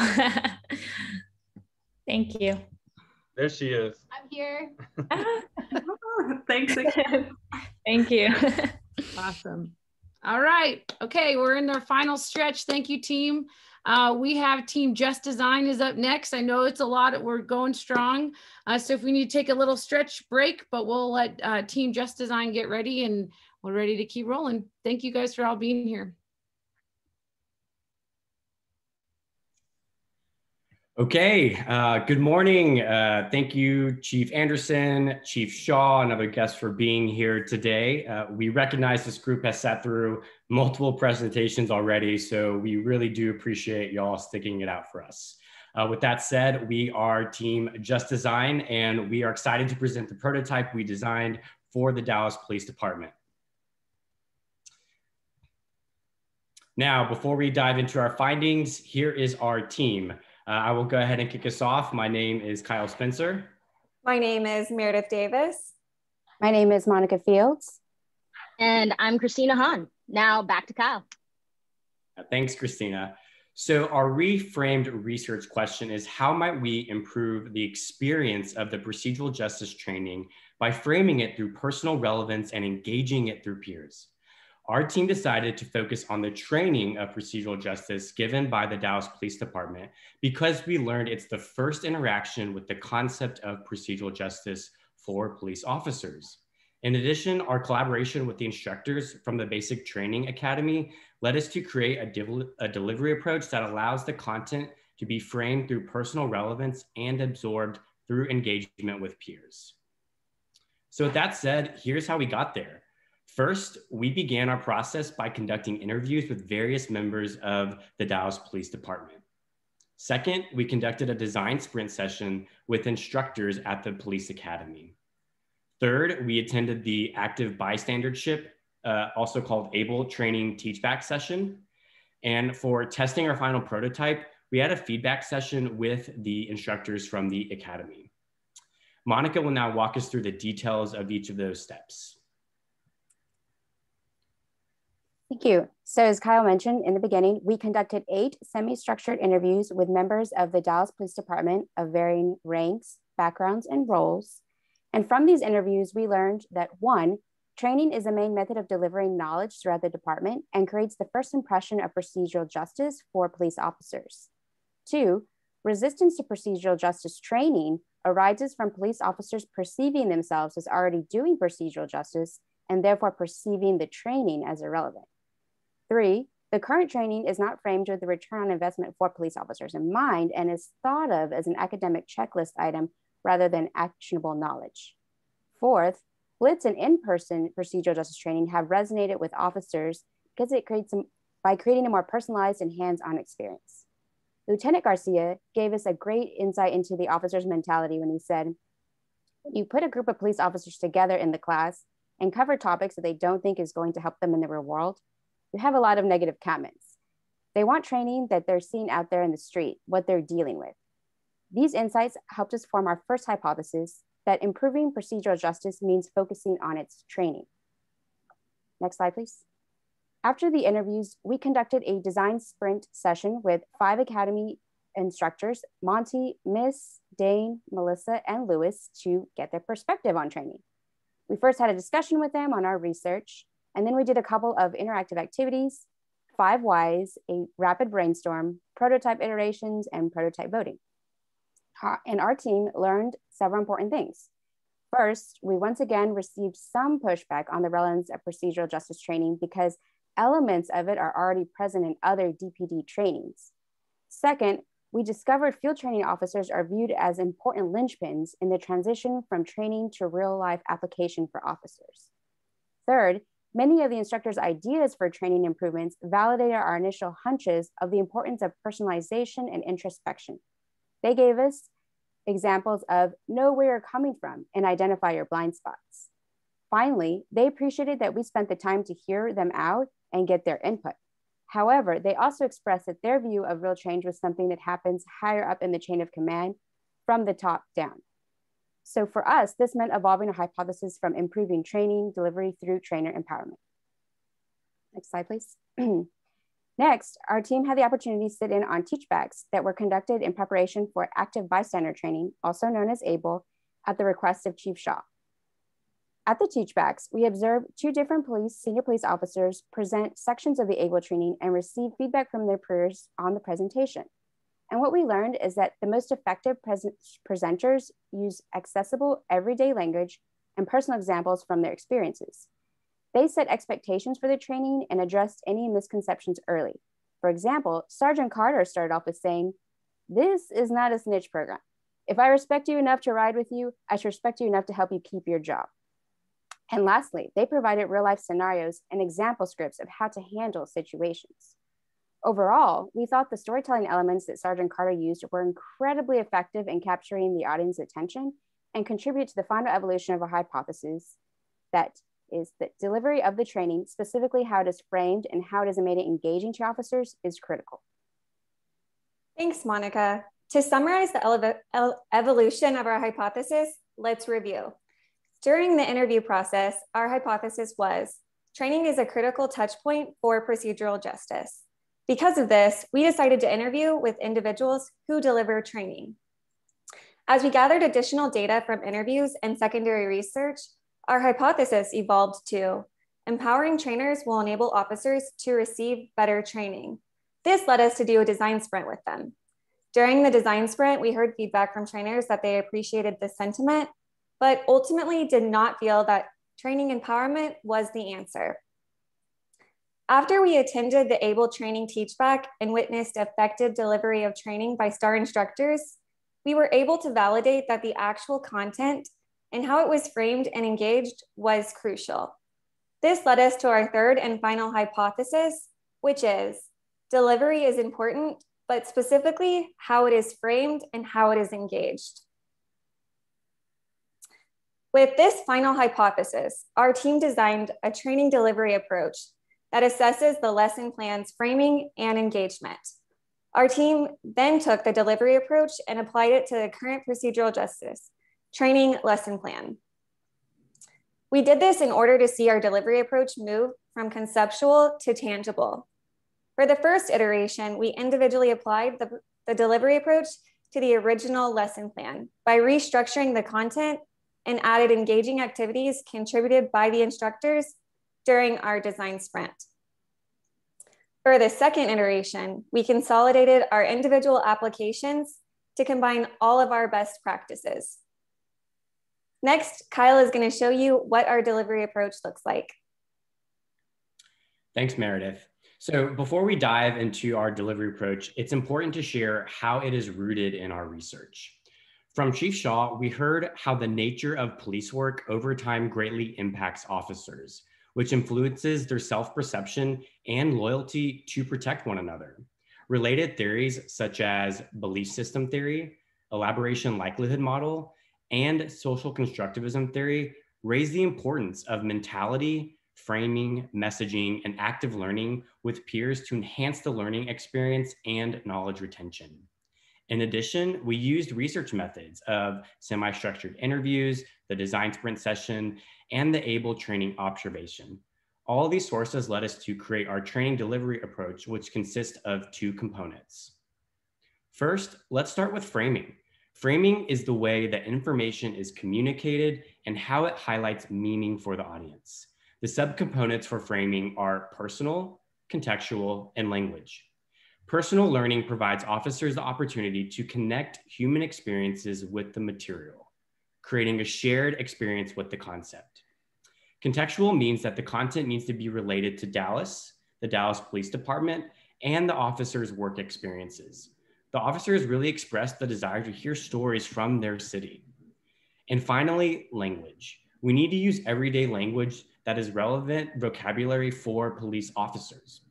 Thank you. There she is. I'm here. Thanks again. Thank you. Awesome. All right. Okay, we're in our final stretch. Thank you, team. We have Team Just Design is up next. I know it's a lot. We're going strong. So if we need to take a little stretch break, but we'll let Team Just Design get ready and we're ready to keep rolling. Thank you guys for all being here. Okay, good morning. Thank you, Chief Anderson, Chief Shaw, and other guests for being here today. We recognize this group has sat through multiple presentations already, so we really do appreciate y'all sticking it out for us. With that said, we are Team Just Design, and we are excited to present the prototype we designed for the Dallas Police Department. Now, before we dive into our findings, here is our team. I will go ahead and kick us off. My name is Kyle Spencer. My name is Meredith Davis. My name is Monica Fields. And I'm Christina Hahn. Now back to Kyle. Thanks, Christina. So our reframed research question is, how might we improve the experience of the procedural justice training by framing it through personal relevance and engaging it through peers? Our team decided to focus on the training of procedural justice given by the Dallas Police Department because we learned it's the first interaction with the concept of procedural justice for police officers. In addition, our collaboration with the instructors from the Basic Training Academy led us to create a delivery approach that allows the content to be framed through personal relevance and absorbed through engagement with peers. So with that said, here's how we got there. First, we began our process by conducting interviews with various members of the Dallas Police Department. Second, we conducted a design sprint session with instructors at the Police Academy. Third, we attended the active bystandership, also called ABLE training teach-back session. And for testing our final prototype, we had a feedback session with the instructors from the Academy. Monica will now walk us through the details of each of those steps. Thank you. So as Kyle mentioned in the beginning, we conducted 8 semi-structured interviews with members of the Dallas Police Department of varying ranks, backgrounds, and roles. And from these interviews, we learned that 1, training is the main method of delivering knowledge throughout the department and creates the first impression of procedural justice for police officers. 2, resistance to procedural justice training arises from police officers perceiving themselves as already doing procedural justice and therefore perceiving the training as irrelevant. 3, the current training is not framed with the return on investment for police officers in mind and is thought of as an academic checklist item rather than actionable knowledge. 4th, blitz and in-person procedural justice training have resonated with officers because it creates by creating a more personalized and hands-on experience. Lieutenant Garcia gave us a great insight into the officer's mentality when he said, you put a group of police officers together in the class and cover topics that they don't think is going to help them in the real world, you have a lot of negative comments. They want training that they're seeing out there in the street, what they're dealing with. These insights helped us form our first hypothesis that improving procedural justice means focusing on its training. Next slide, please. After the interviews, we conducted a design sprint session with 5 Academy instructors, Monty, Miss, Dane, Melissa, and Lewis, to get their perspective on training. We first had a discussion with them on our research, and then we did a couple of interactive activities, 5 whys, a rapid brainstorm, prototype iterations, and prototype voting. And our team learned several important things. First, we once again received some pushback on the relevance of procedural justice training because elements of it are already present in other DPD trainings. Second, we discovered field training officers are viewed as important linchpins in the transition from training to real life application for officers. Third, many of the instructors' ideas for training improvements validated our initial hunches of the importance of personalization and introspection. They gave us examples of know where you're coming from and identify your blind spots. Finally, they appreciated that we spent the time to hear them out and get their input. However, they also expressed that their view of real change was something that happens higher up in the chain of command from the top down. So for us, this meant evolving a hypothesis from improving training delivery through trainer empowerment. Next slide, please. Next, our team had the opportunity to sit in on teachbacks that were conducted in preparation for active bystander training, also known as ABLE, at the request of Chief Shaw. At the teachbacks, we observed 2 different senior police officers present sections of the ABLE training and receive feedback from their peers on the presentation. And what we learned is that the most effective presenters use accessible everyday language and personal examples from their experiences. They set expectations for the training and addressed any misconceptions early. For example, Sergeant Carter started off with saying, "This is not a snitch program. If I respect you enough to ride with you, I should respect you enough to help you keep your job." And lastly, they provided real life scenarios and example scripts of how to handle situations. Overall, we thought the storytelling elements that Sergeant Carter used were incredibly effective in capturing the audience's attention and contribute to the final evolution of our hypothesis that is that delivery of the training, specifically how it is framed and how it is made engaging to officers, is critical. Thanks, Monica. To summarize the evolution of our hypothesis, let's review. During the interview process, our hypothesis was training is a critical touch point for procedural justice. Because of this, we decided to interview with individuals who deliver training. As we gathered additional data from interviews and secondary research, our hypothesis evolved to empowering trainers will enable officers to receive better training. This led us to do a design sprint with them. During the design sprint, we heard feedback from trainers that they appreciated this sentiment, but ultimately did not feel that training empowerment was the answer. After we attended the ABLE training teachback and witnessed effective delivery of training by STAR instructors, we were able to validate that the actual content and how it was framed and engaged was crucial. This led us to our third and final hypothesis, which is delivery is important, but specifically how it is framed and how it is engaged. With this final hypothesis, our team designed a training delivery approach that assesses the lesson plan's framing and engagement. Our team then took the delivery approach and applied it to the current procedural justice training lesson plan. We did this in order to see our delivery approach move from conceptual to tangible. For the first iteration, we individually applied the delivery approach to the original lesson plan by restructuring the content and added engaging activities contributed by the instructors during our design sprint. For the second iteration, we consolidated our individual applications to combine all of our best practices. Next, Kyle is going to show you what our delivery approach looks like. Thanks, Meredith. So before we dive into our delivery approach, it's important to share how it is rooted in our research. From Chief Shaw, we heard how the nature of police work over time greatly impacts officers, which influences their self-perception and loyalty to protect one another. Related theories such as belief system theory, elaboration likelihood model, and social constructivism theory raise the importance of mentality, framing, messaging, and active learning with peers to enhance the learning experience and knowledge retention. In addition, we used research methods of semi-structured interviews, the design sprint session, and the ABLE training observation. All of these sources led us to create our training delivery approach, which consists of two components. First, let's start with framing. Framing is the way that information is communicated and how it highlights meaning for the audience. The subcomponents for framing are personal, contextual, and language. Personal learning provides officers the opportunity to connect human experiences with the material, creating a shared experience with the concept. Contextual means that the content needs to be related to Dallas, the Dallas Police Department, and the officers' work experiences. The officers really expressed the desire to hear stories from their city. And finally, language. We need to use everyday language that is relevant vocabulary for police officers.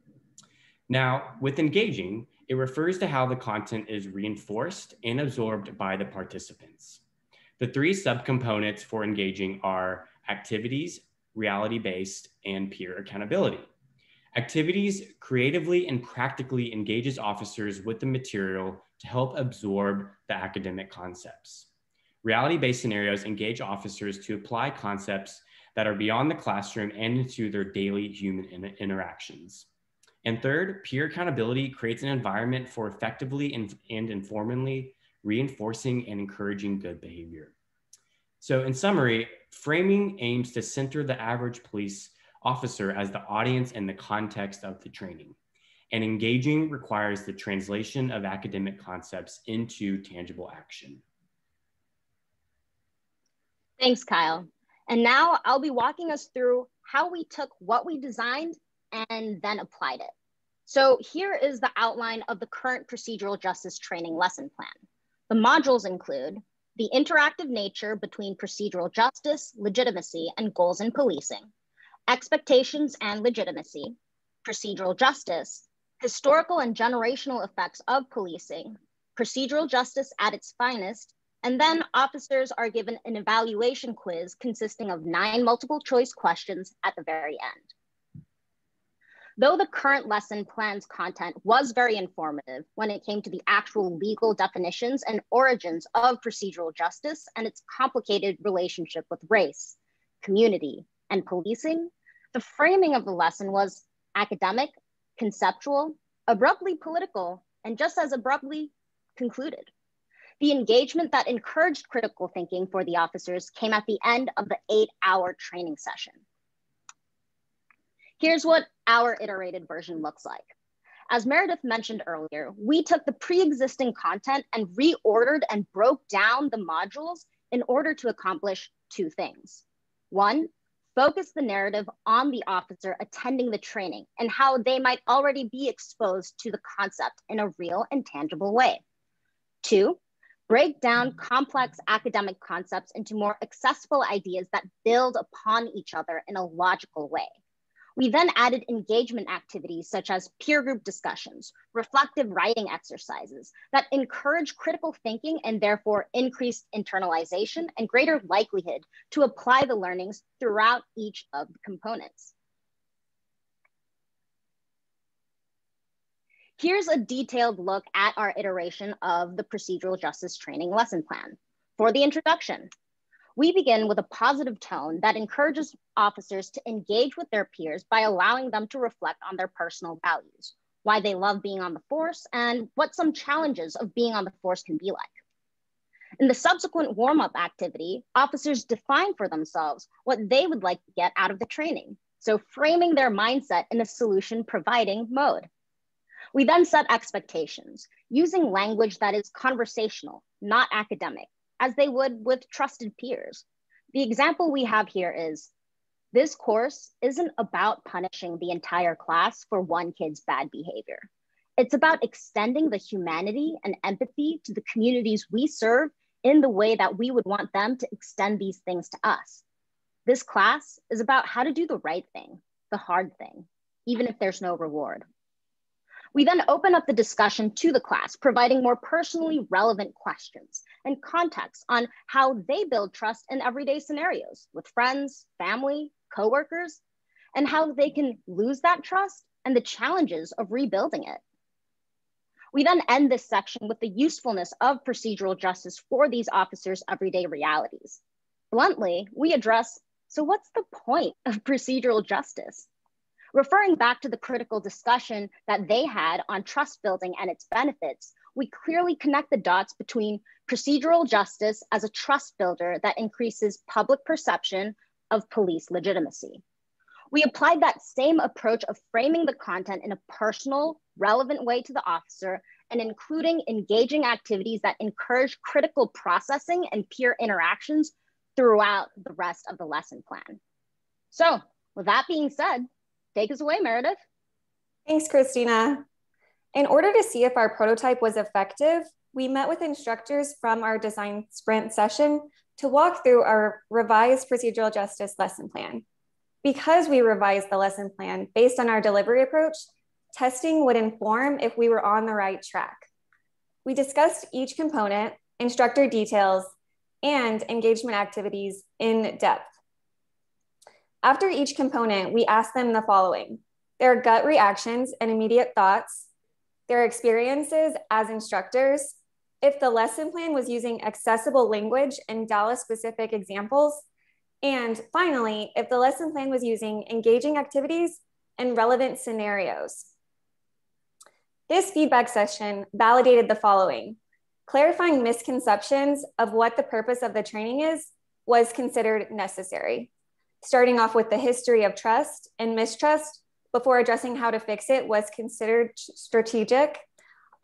Now, with engaging, it refers to how the content is reinforced and absorbed by the participants. The three subcomponents for engaging are activities, reality-based, and peer accountability. Activities creatively and practically engages officers with the material to help absorb the academic concepts. Reality-based scenarios engage officers to apply concepts that are beyond the classroom and into their daily human interactions. And third, peer accountability creates an environment for effectively and informally reinforcing and encouraging good behavior. So in summary, framing aims to center the average police officer as the audience and the context of the training. And engaging requires the translation of academic concepts into tangible action. Thanks, Kyle. And now I'll be walking us through how we took what we designed and then applied it. So here is the outline of the current procedural justice training lesson plan. The modules include the interactive nature between procedural justice, legitimacy, and goals in policing, expectations and legitimacy, procedural justice, historical and generational effects of policing, procedural justice at its finest, and then officers are given an evaluation quiz consisting of 9 multiple choice questions at the very end. Though the current lesson plan's content was very informative when it came to the actual legal definitions and origins of procedural justice and its complicated relationship with race, community, and policing, the framing of the lesson was academic, conceptual, abruptly political, and just as abruptly concluded. The engagement that encouraged critical thinking for the officers came at the end of the 8-hour training session. Here's what our iterated version looks like. As Meredith mentioned earlier, we took the pre-existing content and reordered and broke down the modules in order to accomplish 2 things. 1, focus the narrative on the officer attending the training and how they might already be exposed to the concept in a real and tangible way. 2, break down complex academic concepts into more accessible ideas that build upon each other in a logical way. We then added engagement activities such as peer group discussions, reflective writing exercises that encourage critical thinking and therefore increased internalization and greater likelihood to apply the learnings throughout each of the components. Here's a detailed look at our iteration of the procedural justice training lesson plan. For the introduction, We begin with a positive tone that encourages officers to engage with their peers by allowing them to reflect on their personal values, why they love being on the force, and what some challenges of being on the force can be like. In the subsequent warm-up activity, officers define for themselves what they would like to get out of the training, so framing their mindset in a solution-providing mode. We then set expectations, using language that is conversational, not academic, as they would with trusted peers. The example we have here is, this course isn't about punishing the entire class for one kid's bad behavior. It's about extending the humanity and empathy to the communities we serve in the way that we would want them to extend these things to us. This class is about how to do the right thing, the hard thing, even if there's no reward. We then open up the discussion to the class, providing more personally relevant questions and context on how they build trust in everyday scenarios with friends, family, coworkers, and how they can lose that trust and the challenges of rebuilding it. We then end this section with the usefulness of procedural justice for these officers' everyday realities. Bluntly, we address, so what's the point of procedural justice? Referring back to the critical discussion that they had on trust building and its benefits, we clearly connect the dots between procedural justice as a trust builder that increases public perception of police legitimacy. We applied that same approach of framing the content in a personal, relevant way to the officer and including engaging activities that encourage critical processing and peer interactions throughout the rest of the lesson plan. So with that being said, take us away, Meredith. Thanks, Christina. In order to see if our prototype was effective, we met with instructors from our design sprint session to walk through our revised procedural justice lesson plan. Because we revised the lesson plan based on our delivery approach, testing would inform if we were on the right track. We discussed each component, instructor details, and engagement activities in depth. After each component, we asked them the following: their gut reactions and immediate thoughts, their experiences as instructors, if the lesson plan was using accessible language and Dallas-specific examples, and finally, if the lesson plan was using engaging activities and relevant scenarios. This feedback session validated the following: clarifying misconceptions of what the purpose of the training is was considered necessary. Starting off with the history of trust and mistrust before addressing how to fix it was considered strategic.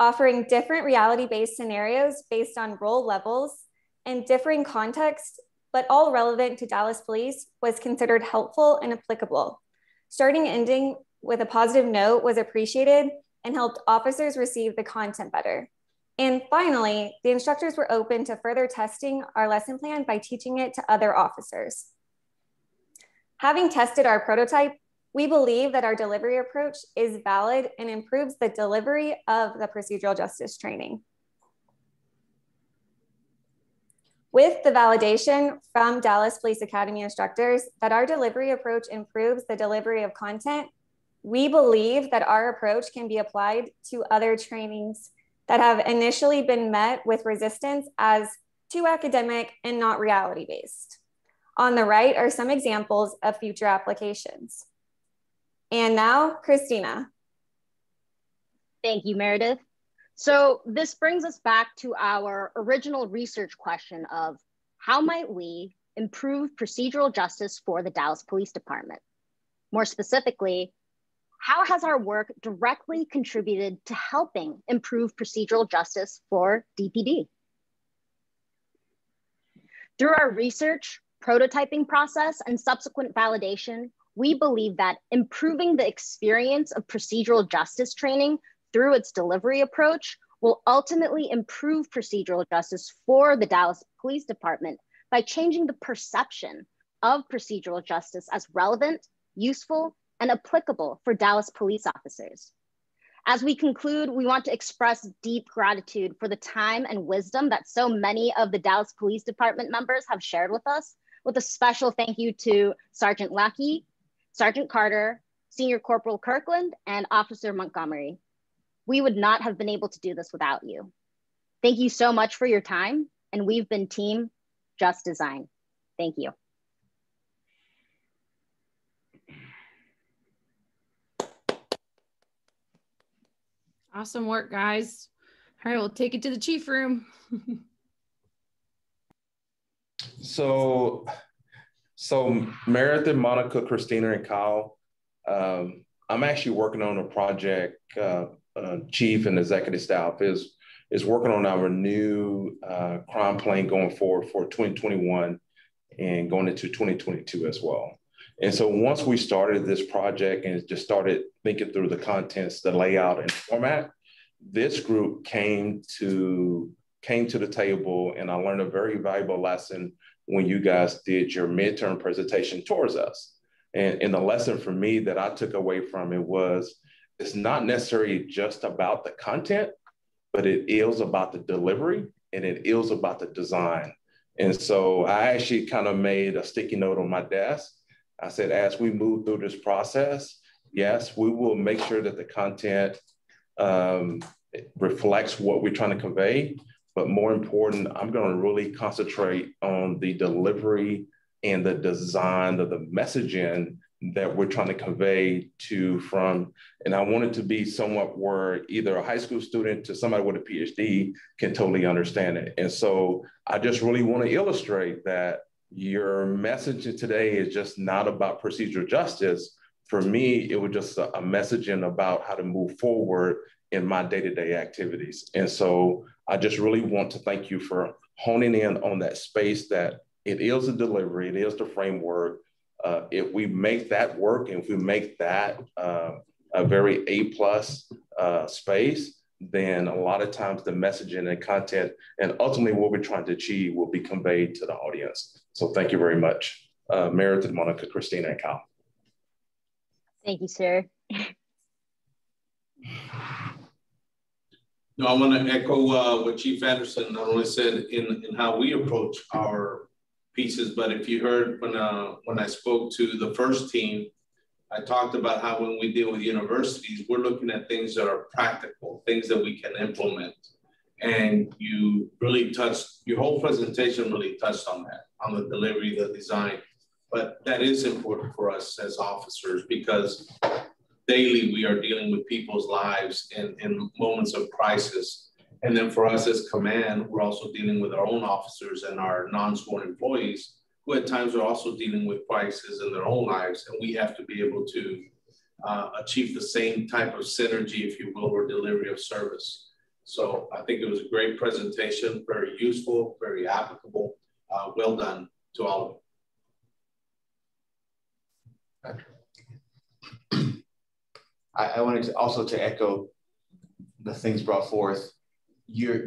Offering different reality-based scenarios based on role levels and differing contexts, but all relevant to Dallas Police, was considered helpful and applicable. Starting and ending with a positive note was appreciated and helped officers receive the content better. And finally, the instructors were open to further testing our lesson plan by teaching it to other officers. Having tested our prototype, we believe that our delivery approach is valid and improves the delivery of the procedural justice training. With the validation from Dallas Police Academy instructors that our delivery approach improves the delivery of content, we believe that our approach can be applied to other trainings that have initially been met with resistance as too academic and not reality-based. On the right are some examples of future applications. And now, Christina. Thank you, Meredith. So this brings us back to our original research question of how might we improve procedural justice for the Dallas Police Department? More specifically, how has our work directly contributed to helping improve procedural justice for DPD? Through our research, prototyping process, and subsequent validation, we believe that improving the experience of procedural justice training through its delivery approach will ultimately improve procedural justice for the Dallas Police Department by changing the perception of procedural justice as relevant, useful, and applicable for Dallas police officers. As we conclude, we want to express deep gratitude for the time and wisdom that so many of the Dallas Police Department members have shared with us, with a special thank you to Sergeant Lackey, Sergeant Carter, Senior Corporal Kirkland, and Officer Montgomery. We would not have been able to do this without you. Thank you so much for your time, and we've been Team Just Design. Thank you. Awesome work, guys. All right, we'll take it to the chief room. So Meredith, Monica, Christina, and Kyle, I'm actually working on a project. Chief and executive staff is working on our new crime plan going forward for 2021 and going into 2022 as well. And so once we started this project and just started thinking through the contents, the layout and format, this group came to the table, and I learned a very valuable lesson when you guys did your midterm presentation towards us. And the lesson for me that I took away from it was, it's not necessarily just about the content, but it is about the delivery and it is about the design. And so I actually kind of made a sticky note on my desk. I said, as we move through this process, yes, we will make sure that the content reflects what we're trying to convey. But more important, I'm going to really concentrate on the delivery and the design of the messaging that we're trying to convey and I want it to be somewhat where either a high school student to somebody with a PhD can totally understand it. And so I just really want to illustrate that your message today is just not about procedural justice. For me, it was just a messaging about how to move forward in my day-to-day activities. And so I just really want to thank you for honing in on that space, that it is a delivery, it is the framework. If we make that work and if we make that a very A+ space, then a lot of times the messaging and content and ultimately what we're trying to achieve will be conveyed to the audience. So thank you very much. Meredith, Monica, Christina, and Kyle. Thank you, sir. No, I want to echo what Chief Anderson not only said in how we approach our pieces, but if you heard when I spoke to the first team, I talked about how when we deal with universities, we're looking at things that are practical, things that we can implement. And you really touched, your whole presentation really touched on that, on the delivery, the design. But that is important for us as officers because daily we are dealing with people's lives in moments of crisis. And then for us as command, we're also dealing with our own officers and our non-sworn employees who at times are also dealing with crises in their own lives. And we have to be able to achieve the same type of synergy, if you will, or delivery of service. So I think it was a great presentation, very useful, very applicable. Well done to all of you. I wanted to also to echo the things brought forth. Your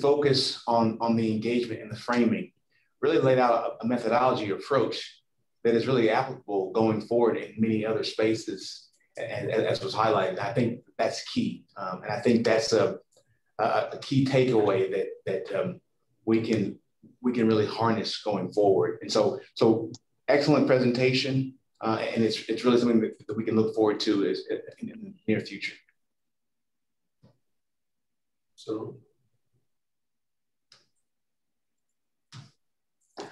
focus on the engagement and the framing really laid out a methodology approach that is really applicable going forward in many other spaces, and as was highlighted. I think that's key, and I think that's a key takeaway that we can really harness going forward. And so excellent presentation, and it's really something that we can look forward to in the near future. So,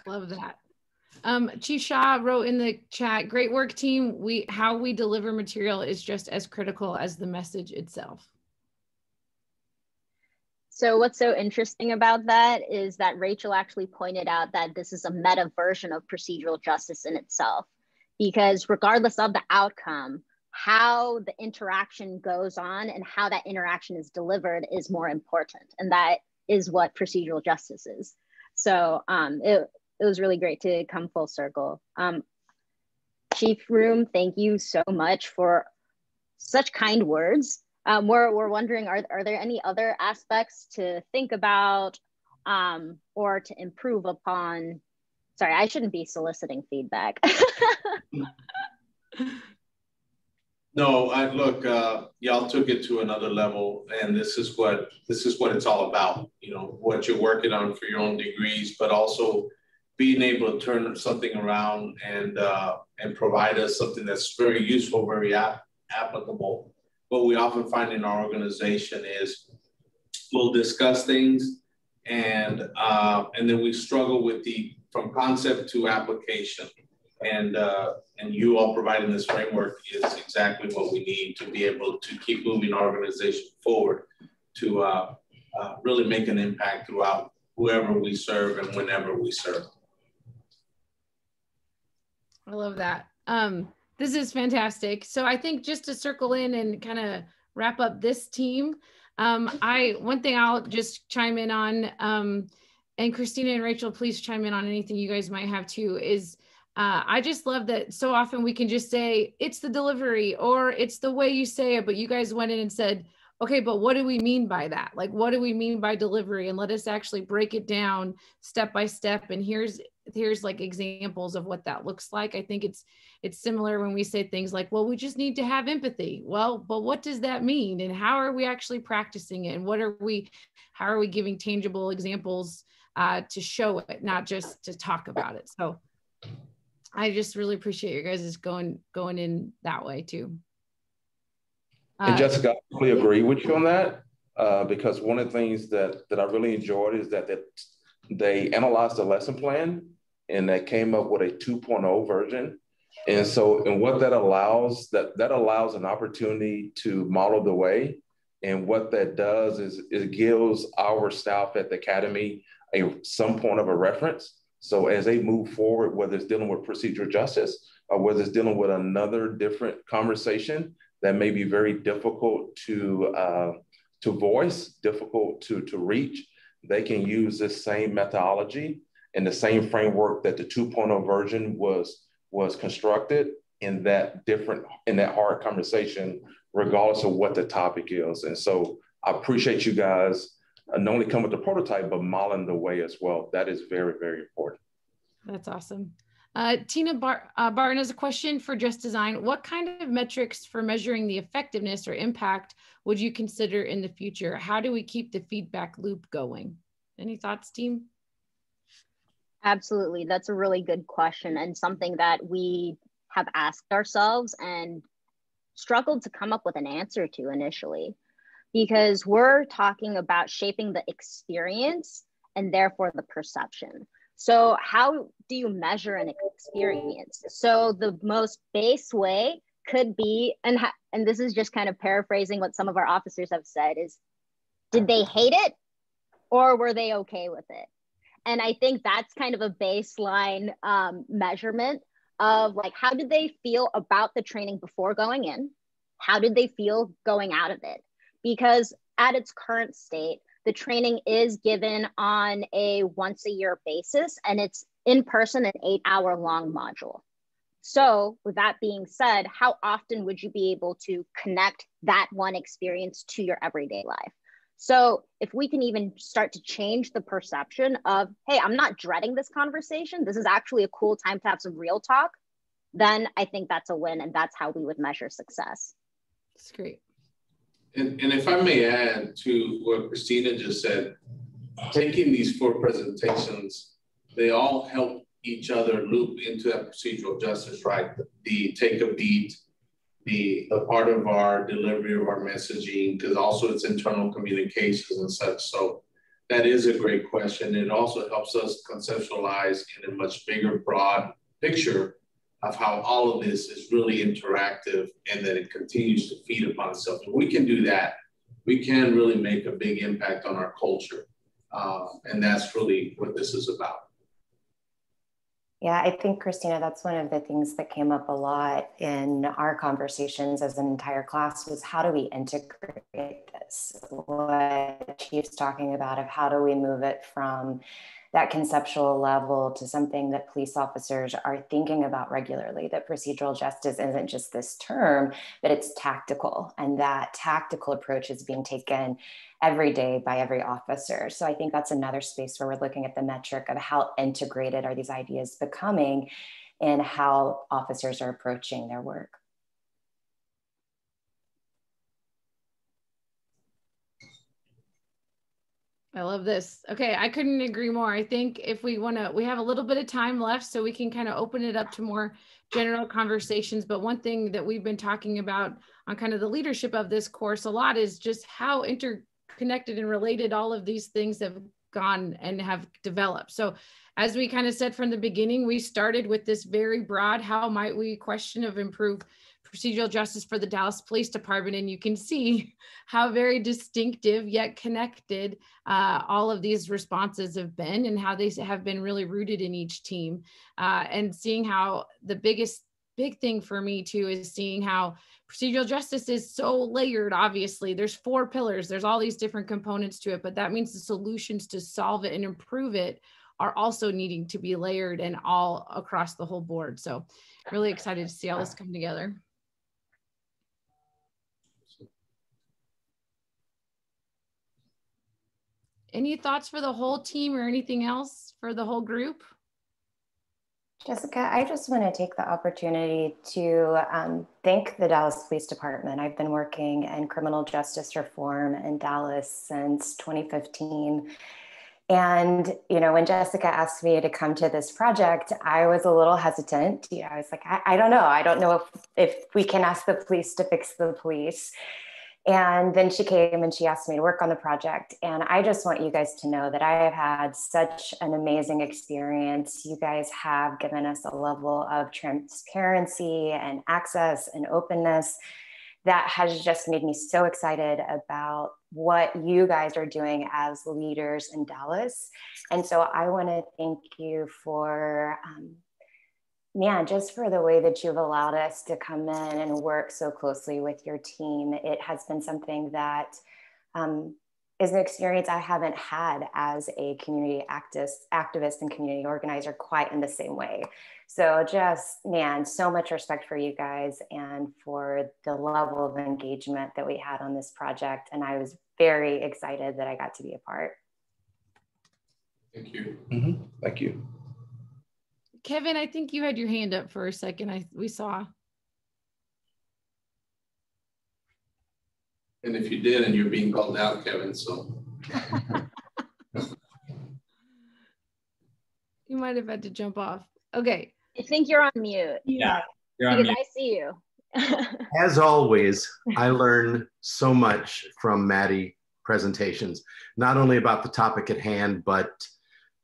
love that. Chief Shah wrote in the chat, great work team. How we deliver material is just as critical as the message itself. So what's so interesting about that is that Rachel actually pointed out that this is a meta version of procedural justice in itself, because regardless of the outcome, how the interaction goes on and how that interaction is delivered is more important. And that is what procedural justice is. So it was really great to come full circle. Chief Room, thank you so much for such kind words. We're wondering, are there any other aspects to think about or to improve upon? Sorry, I shouldn't be soliciting feedback. No, look, y'all took it to another level, and this is what it's all about. You know, what you're working on for your own degrees, but also being able to turn something around and provide us something that's very useful, very applicable. What we often find in our organization is we'll discuss things, and then we struggle with the from concept to application. And you all providing this framework is exactly what we need to be able to keep moving our organization forward to really make an impact throughout whoever we serve and whenever we serve. I love that. This is fantastic. So I think just to circle in and kind of wrap up this team, one thing I'll just chime in on, and Christina and Rachel, please chime in on anything you guys might have too, is I just love that so often we can just say, it's the delivery or it's the way you say it, but you guys went in and said, okay, but what do we mean by that? Like, what do we mean by delivery? And let us actually break it down step by step. And here's like examples of what that looks like. I think it's similar when we say things like, well, we just need to have empathy. Well, but what does that mean? And how are we actually practicing it? And how are we giving tangible examples to show it, not just to talk about it? So I just really appreciate you guys going in that way too. And Jessica, I fully agree with you on that, because one of the things that I really enjoyed is that they analyzed the lesson plan and they came up with a 2.0 version. And so, and what that allows, that allows an opportunity to model the way. And what that does is it gives our staff at the academy some point of a reference. So as they move forward, whether it's dealing with procedural justice or whether it's dealing with another different conversation that may be very difficult to voice, difficult to reach, they can use this same methodology and the same framework that the 2.0 version was constructed in that hard conversation, regardless of what the topic is. And so I appreciate you guys not only come with the prototype, but modeling the way as well. That is very, very important. That's awesome. Tina Barton has a question for Just Design. What kind of metrics for measuring the effectiveness or impact would you consider in the future? How do we keep the feedback loop going? Any thoughts, team? Absolutely. That's a really good question and something that we have asked ourselves and struggled to come up with an answer to initially, because we're talking about shaping the experience and therefore the perception. So how do you measure an experience? So the most base way could be, and this is just kind of paraphrasing what some of our officers have said, is did they hate it or were they okay with it? And I think that's kind of a baseline measurement of like, how did they feel about the training before going in? How did they feel going out of it? Because at its current state, the training is given on a once-a-year basis, and it's in person, an 8-hour-long module. So with that being said, how often would you be able to connect that one experience to your everyday life? So if we can even start to change the perception of, hey, I'm not dreading this conversation, this is actually a cool time to have some real talk, then I think that's a win, and that's how we would measure success. That's great. And if I may add to what Christina just said, taking these 4 presentations, they all help each other loop into that procedural justice, right? The take a beat, the part of our delivery of our messaging, because also it's internal communications and such. So that is a great question. It also helps us conceptualize in a much bigger, broad picture of how all of this is really interactive and that it continues to feed upon itself. If we can do that, we can really make a big impact on our culture. And that's really what this is about. Yeah, I think, Christina, that's one of the things that came up a lot in our conversations as an entire class was how do we integrate this? What Chief's talking about of how do we move it from that conceptual level to something that police officers are thinking about regularly, that procedural justice isn't just this term, but it's tactical. And that tactical approach is being taken every day by every officer. So I think that's another space where we're looking at the metric of how integrated are these ideas becoming and how officers are approaching their work. I love this. Okay, I couldn't agree more. I think if we want to, we have a little bit of time left, so we can kind of open it up to more general conversations. But one thing that we've been talking about on kind of the leadership of this course a lot is just how interconnected and related all of these things have gone and have developed. So as we kind of said from the beginning, we started with this very broad, how might we question of improve procedural justice for the Dallas Police Department. And you can see how very distinctive yet connected all of these responses have been, and how they have been really rooted in each team. And seeing how the big thing for me too is seeing how procedural justice is so layered. Obviously, there's 4 pillars, there's all these different components to it, but that means the solutions to solve it and improve it are also needing to be layered and all across the whole board. So really excited to see all this come together. Any thoughts for the whole team or anything else for the whole group? Jessica, I just want to take the opportunity to thank the Dallas Police Department. I've been working in criminal justice reform in Dallas since 2015. And, you know, when Jessica asked me to come to this project, I was a little hesitant. You know, I was like, I don't know. I don't know if we can ask the police to fix the police. And then she came and she asked me to work on the project. And I just want you guys to know that I have had such an amazing experience. You guys have given us a level of transparency and access and openness that has just made me so excited about what you guys are doing as leaders in Dallas. And so I want to thank you for just for the way that you've allowed us to come in and work so closely with your team. It has been something that is an experience I haven't had as a community activist and community organizer quite in the same way. So just, so much respect for you guys and for the level of engagement that we had on this project. And I was very excited that I got to be a part. Thank you. Mm-hmm. Thank you. Kevin, I think you had your hand up for a second. We saw. And if you did, and you're being called out, Kevin, so. You might have had to jump off. Okay. I think you're on mute. Yeah, you're on because mute. I see you. As always, I learn so much from MADI presentations, not only about the topic at hand, but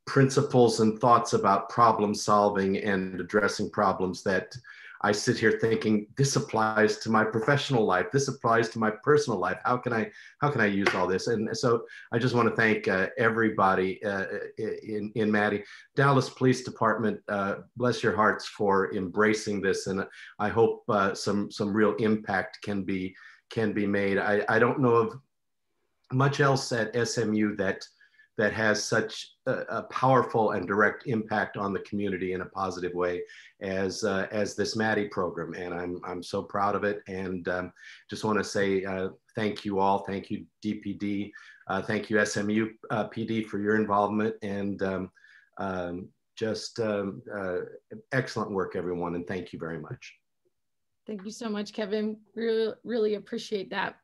principles and thoughts about problem solving and addressing problems that I sit here thinking, this applies to my professional life. This applies to my personal life. How can I use all this? And so I just want to thank everybody in MADI. Dallas Police Department, bless your hearts for embracing this. And I hope some real impact can be made. I don't know of much else at SMU that has such a powerful and direct impact on the community in a positive way as this MADI program. And I'm so proud of it. And just want to say thank you all. Thank you, DPD. Thank you, SMU PD, for your involvement. And excellent work, everyone. And thank you very much. Thank you so much, Kevin. Really, really appreciate that.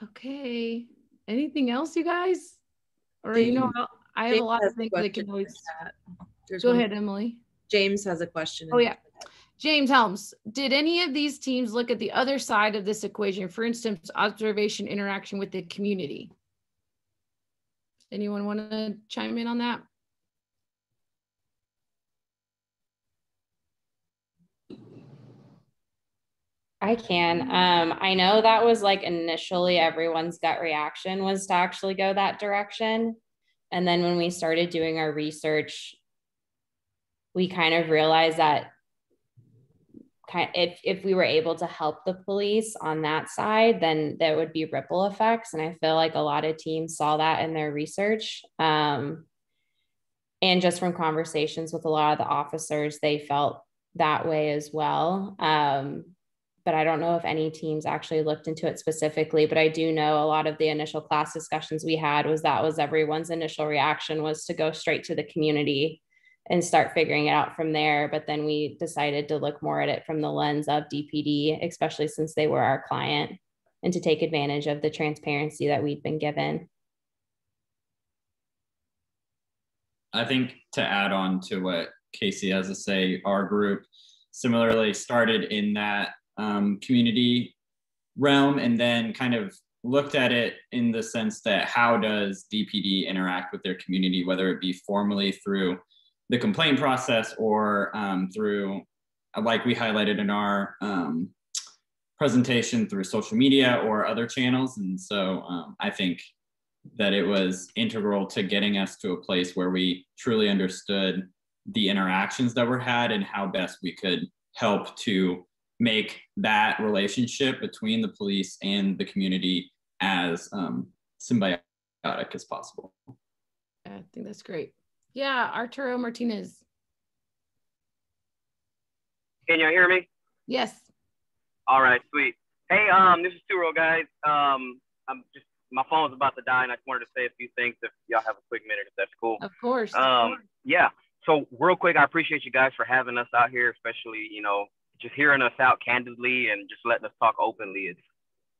Okay. Anything else, you guys? Or James, you know, I have a lot of things that can always. Go ahead, Emily. James has a question. Oh yeah, James Helms. Did any of these teams look at the other side of this equation? For instance, observation, interaction with the community. Anyone want to chime in on that? I can. I know that was like initially everyone's gut reaction was to actually go that direction. And then when we started doing our research, we kind of realized that if we were able to help the police on that side, then there would be ripple effects. And I feel like a lot of teams saw that in their research. And just from conversations with a lot of the officers, they felt that way as well. But I don't know if any teams actually looked into it specifically, but I do know a lot of the initial class discussions we had was everyone's initial reaction was to go straight to the community and start figuring it out from there. But then we decided to look more at it from the lens of DPD, especially since they were our client, and to take advantage of the transparency that we'd been given. I think to add on to what Casey has to say, our group similarly started in that community realm and then kind of looked at it in the sense that how does DPD interact with their community, whether it be formally through the complaint process or through, like we highlighted in our presentation, through social media or other channels. And so I think that it was integral to getting us to a place where we truly understood the interactions that were had and how best we could help to make that relationship between the police and the community as symbiotic as possible. Yeah, I think that's great. Yeah, Arturo Martinez. Can y'all hear me? Yes. All right, sweet. Hey, this is Turo, guys. My phone's about to die, and I just wanted to say a few things if y'all have a quick minute, if that's cool. Of course. Yeah. So real quick, I appreciate you guys for having us out here, especially, you know, just hearing us out candidly and just letting us talk openly.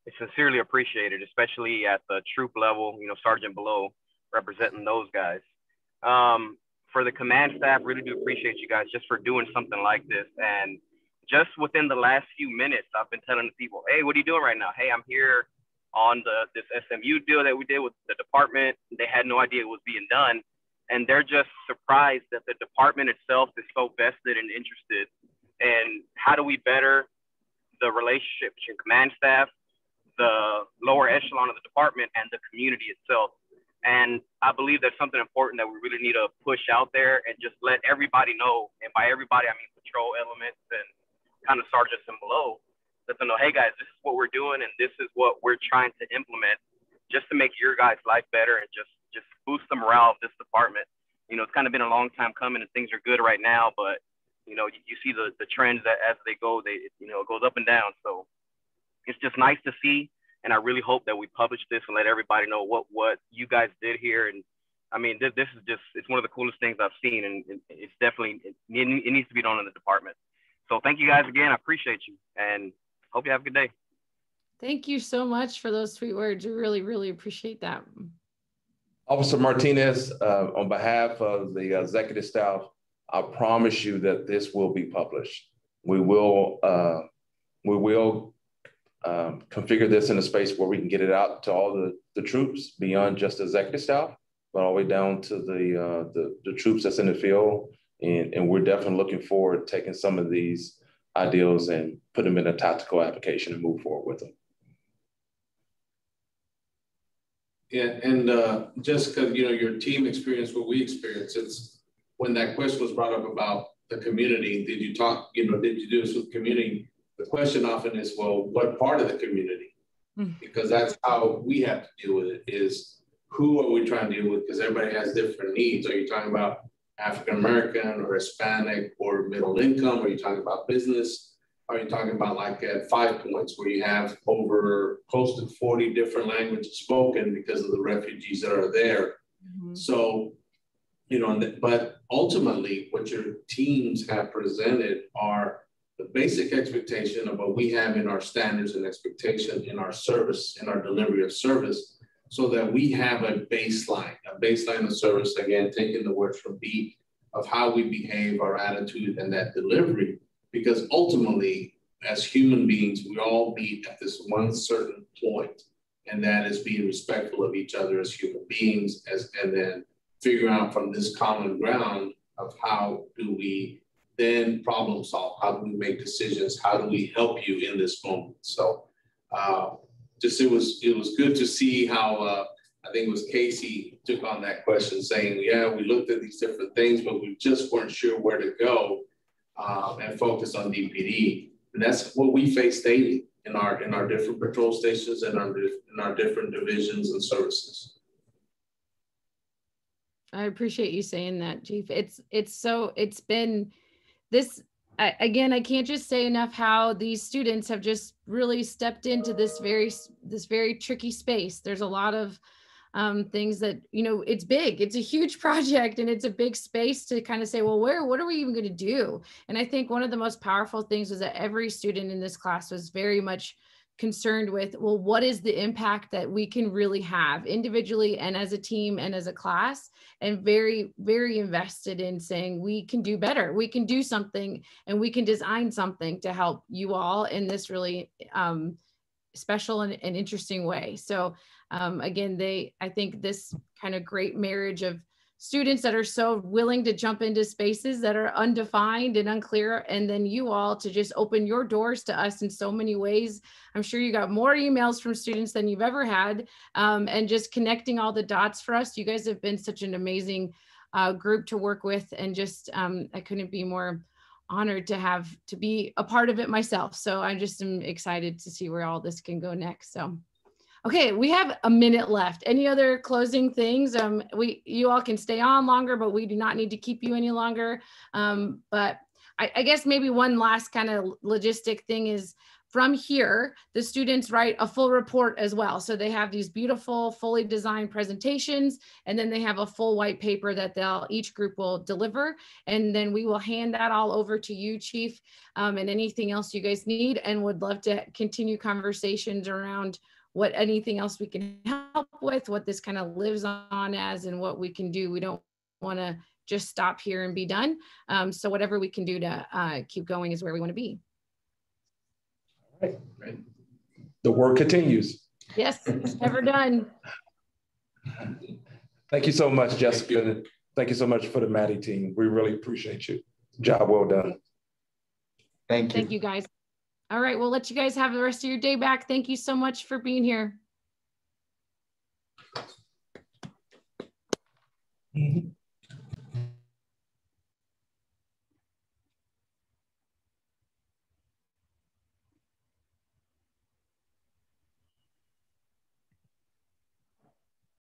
It's sincerely appreciated, especially at the troop level, you know, sergeant below, representing those guys. For the command staff, really do appreciate you guys just for doing something like this. And just within the last few minutes, I've been telling the people, hey, what are you doing right now? Hey, I'm here on this SMU deal that we did with the department. They had no idea it was being done. And they're just surprised that the department itself is so vested and interested. And how do we better the relationship between command staff, the lower echelon of the department, and the community itself? And I believe that's something important that we really need to push out there and just let everybody know. And by everybody, I mean patrol elements and kind of sergeants and below. Let them know, hey guys, this is what we're doing and this is what we're trying to implement just to make your guys' life better and just boost the morale of this department. You know, it's kind of been a long time coming and things are good right now, but you know, you see the trends that as they go, you know, it goes up and down. So it's just nice to see. And I really hope that we publish this and let everybody know what you guys did here. And I mean, this is just, it's one of the coolest things I've seen. And it's definitely, it needs to be done in the department. So thank you guys again. I appreciate you and hope you have a good day. Thank you so much for those sweet words. We really, really appreciate that. Officer Martinez, on behalf of the executive staff, I promise you that this will be published. We will configure this in a space where we can get it out to all the troops beyond just the executive staff, but all the way down to the troops that's in the field. And we're definitely looking forward to taking some of these ideals and put them in a tactical application and move forward with them. Yeah, and just because, you know, your team experienced what we experienced, it's when that question was brought up about the community, did you talk, you know, did you do this with the community? The question often is, well, what part of the community? Because that's how we have to deal with it, is who are we trying to deal with? Because everybody has different needs. Are you talking about African-American or Hispanic or middle income? Are you talking about business? Are you talking about like at 5 Points where you have over close to 40 different languages spoken because of the refugees that are there? So, you know, but ultimately what your teams have presented are the basic expectation of what we have in our standards and expectation in our service, in our delivery of service, so that we have a baseline of service, again, taking the words from Beat, of how we behave, our attitude, and that delivery. Because ultimately, as human beings, we all meet at this one certain point, and that is being respectful of each other as human beings, and then figuring out from this common ground of how do we then problem solve, how do we make decisions, how do we help you in this moment. So just it was good to see how I think it was Casey took on that question, saying, yeah, we looked at these different things, but we just weren't sure where to go and focus on DPD. And that's what we face daily in our different patrol stations and in our different divisions and services. I appreciate you saying that, Chief. It's been this, again, I can't just say enough how these students have just really stepped into this very tricky space. There's a lot of things that, you know, it's big, it's a huge project, and it's a big space to kind of say, well, what are we even going to do? And I think one of the most powerful things was that every student in this class was very much concerned with, well, what is the impact that we can really have individually and as a team and as a class, and very, very invested in saying we can do better, we can do something, and we can design something to help you all in this really special and interesting way. So again, I think this kind of great marriage of students that are so willing to jump into spaces that are undefined and unclear, and then you all to just open your doors to us in so many ways. I'm sure you got more emails from students than you've ever had, and just connecting all the dots for us. You guys have been such an amazing group to work with, and just I couldn't be more honored to be a part of it myself. So I just am excited to see where all this can go next. So okay, we have a minute left. Any other closing things? You all can stay on longer, but we do not need to keep you any longer. But I guess maybe one last kind of logistic thing is, from here, the students write a full report as well. So they have these beautiful, fully designed presentations, and then they have a full white paper that each group will deliver. And then we will hand that all over to you, Chief, and anything else you guys need, and would love to continue conversations around anything else we can help with, what this kind of lives on as, and what we can do. We don't want to just stop here and be done. So whatever we can do to keep going is where we want to be. All right. The work continues. Yes, it's never done. Thank you so much, Jessica. Thank you so much for the MADI team. We really appreciate you. Job well done. Thank you. Thank you, guys. All right, we'll let you guys have the rest of your day back. Thank you so much for being here.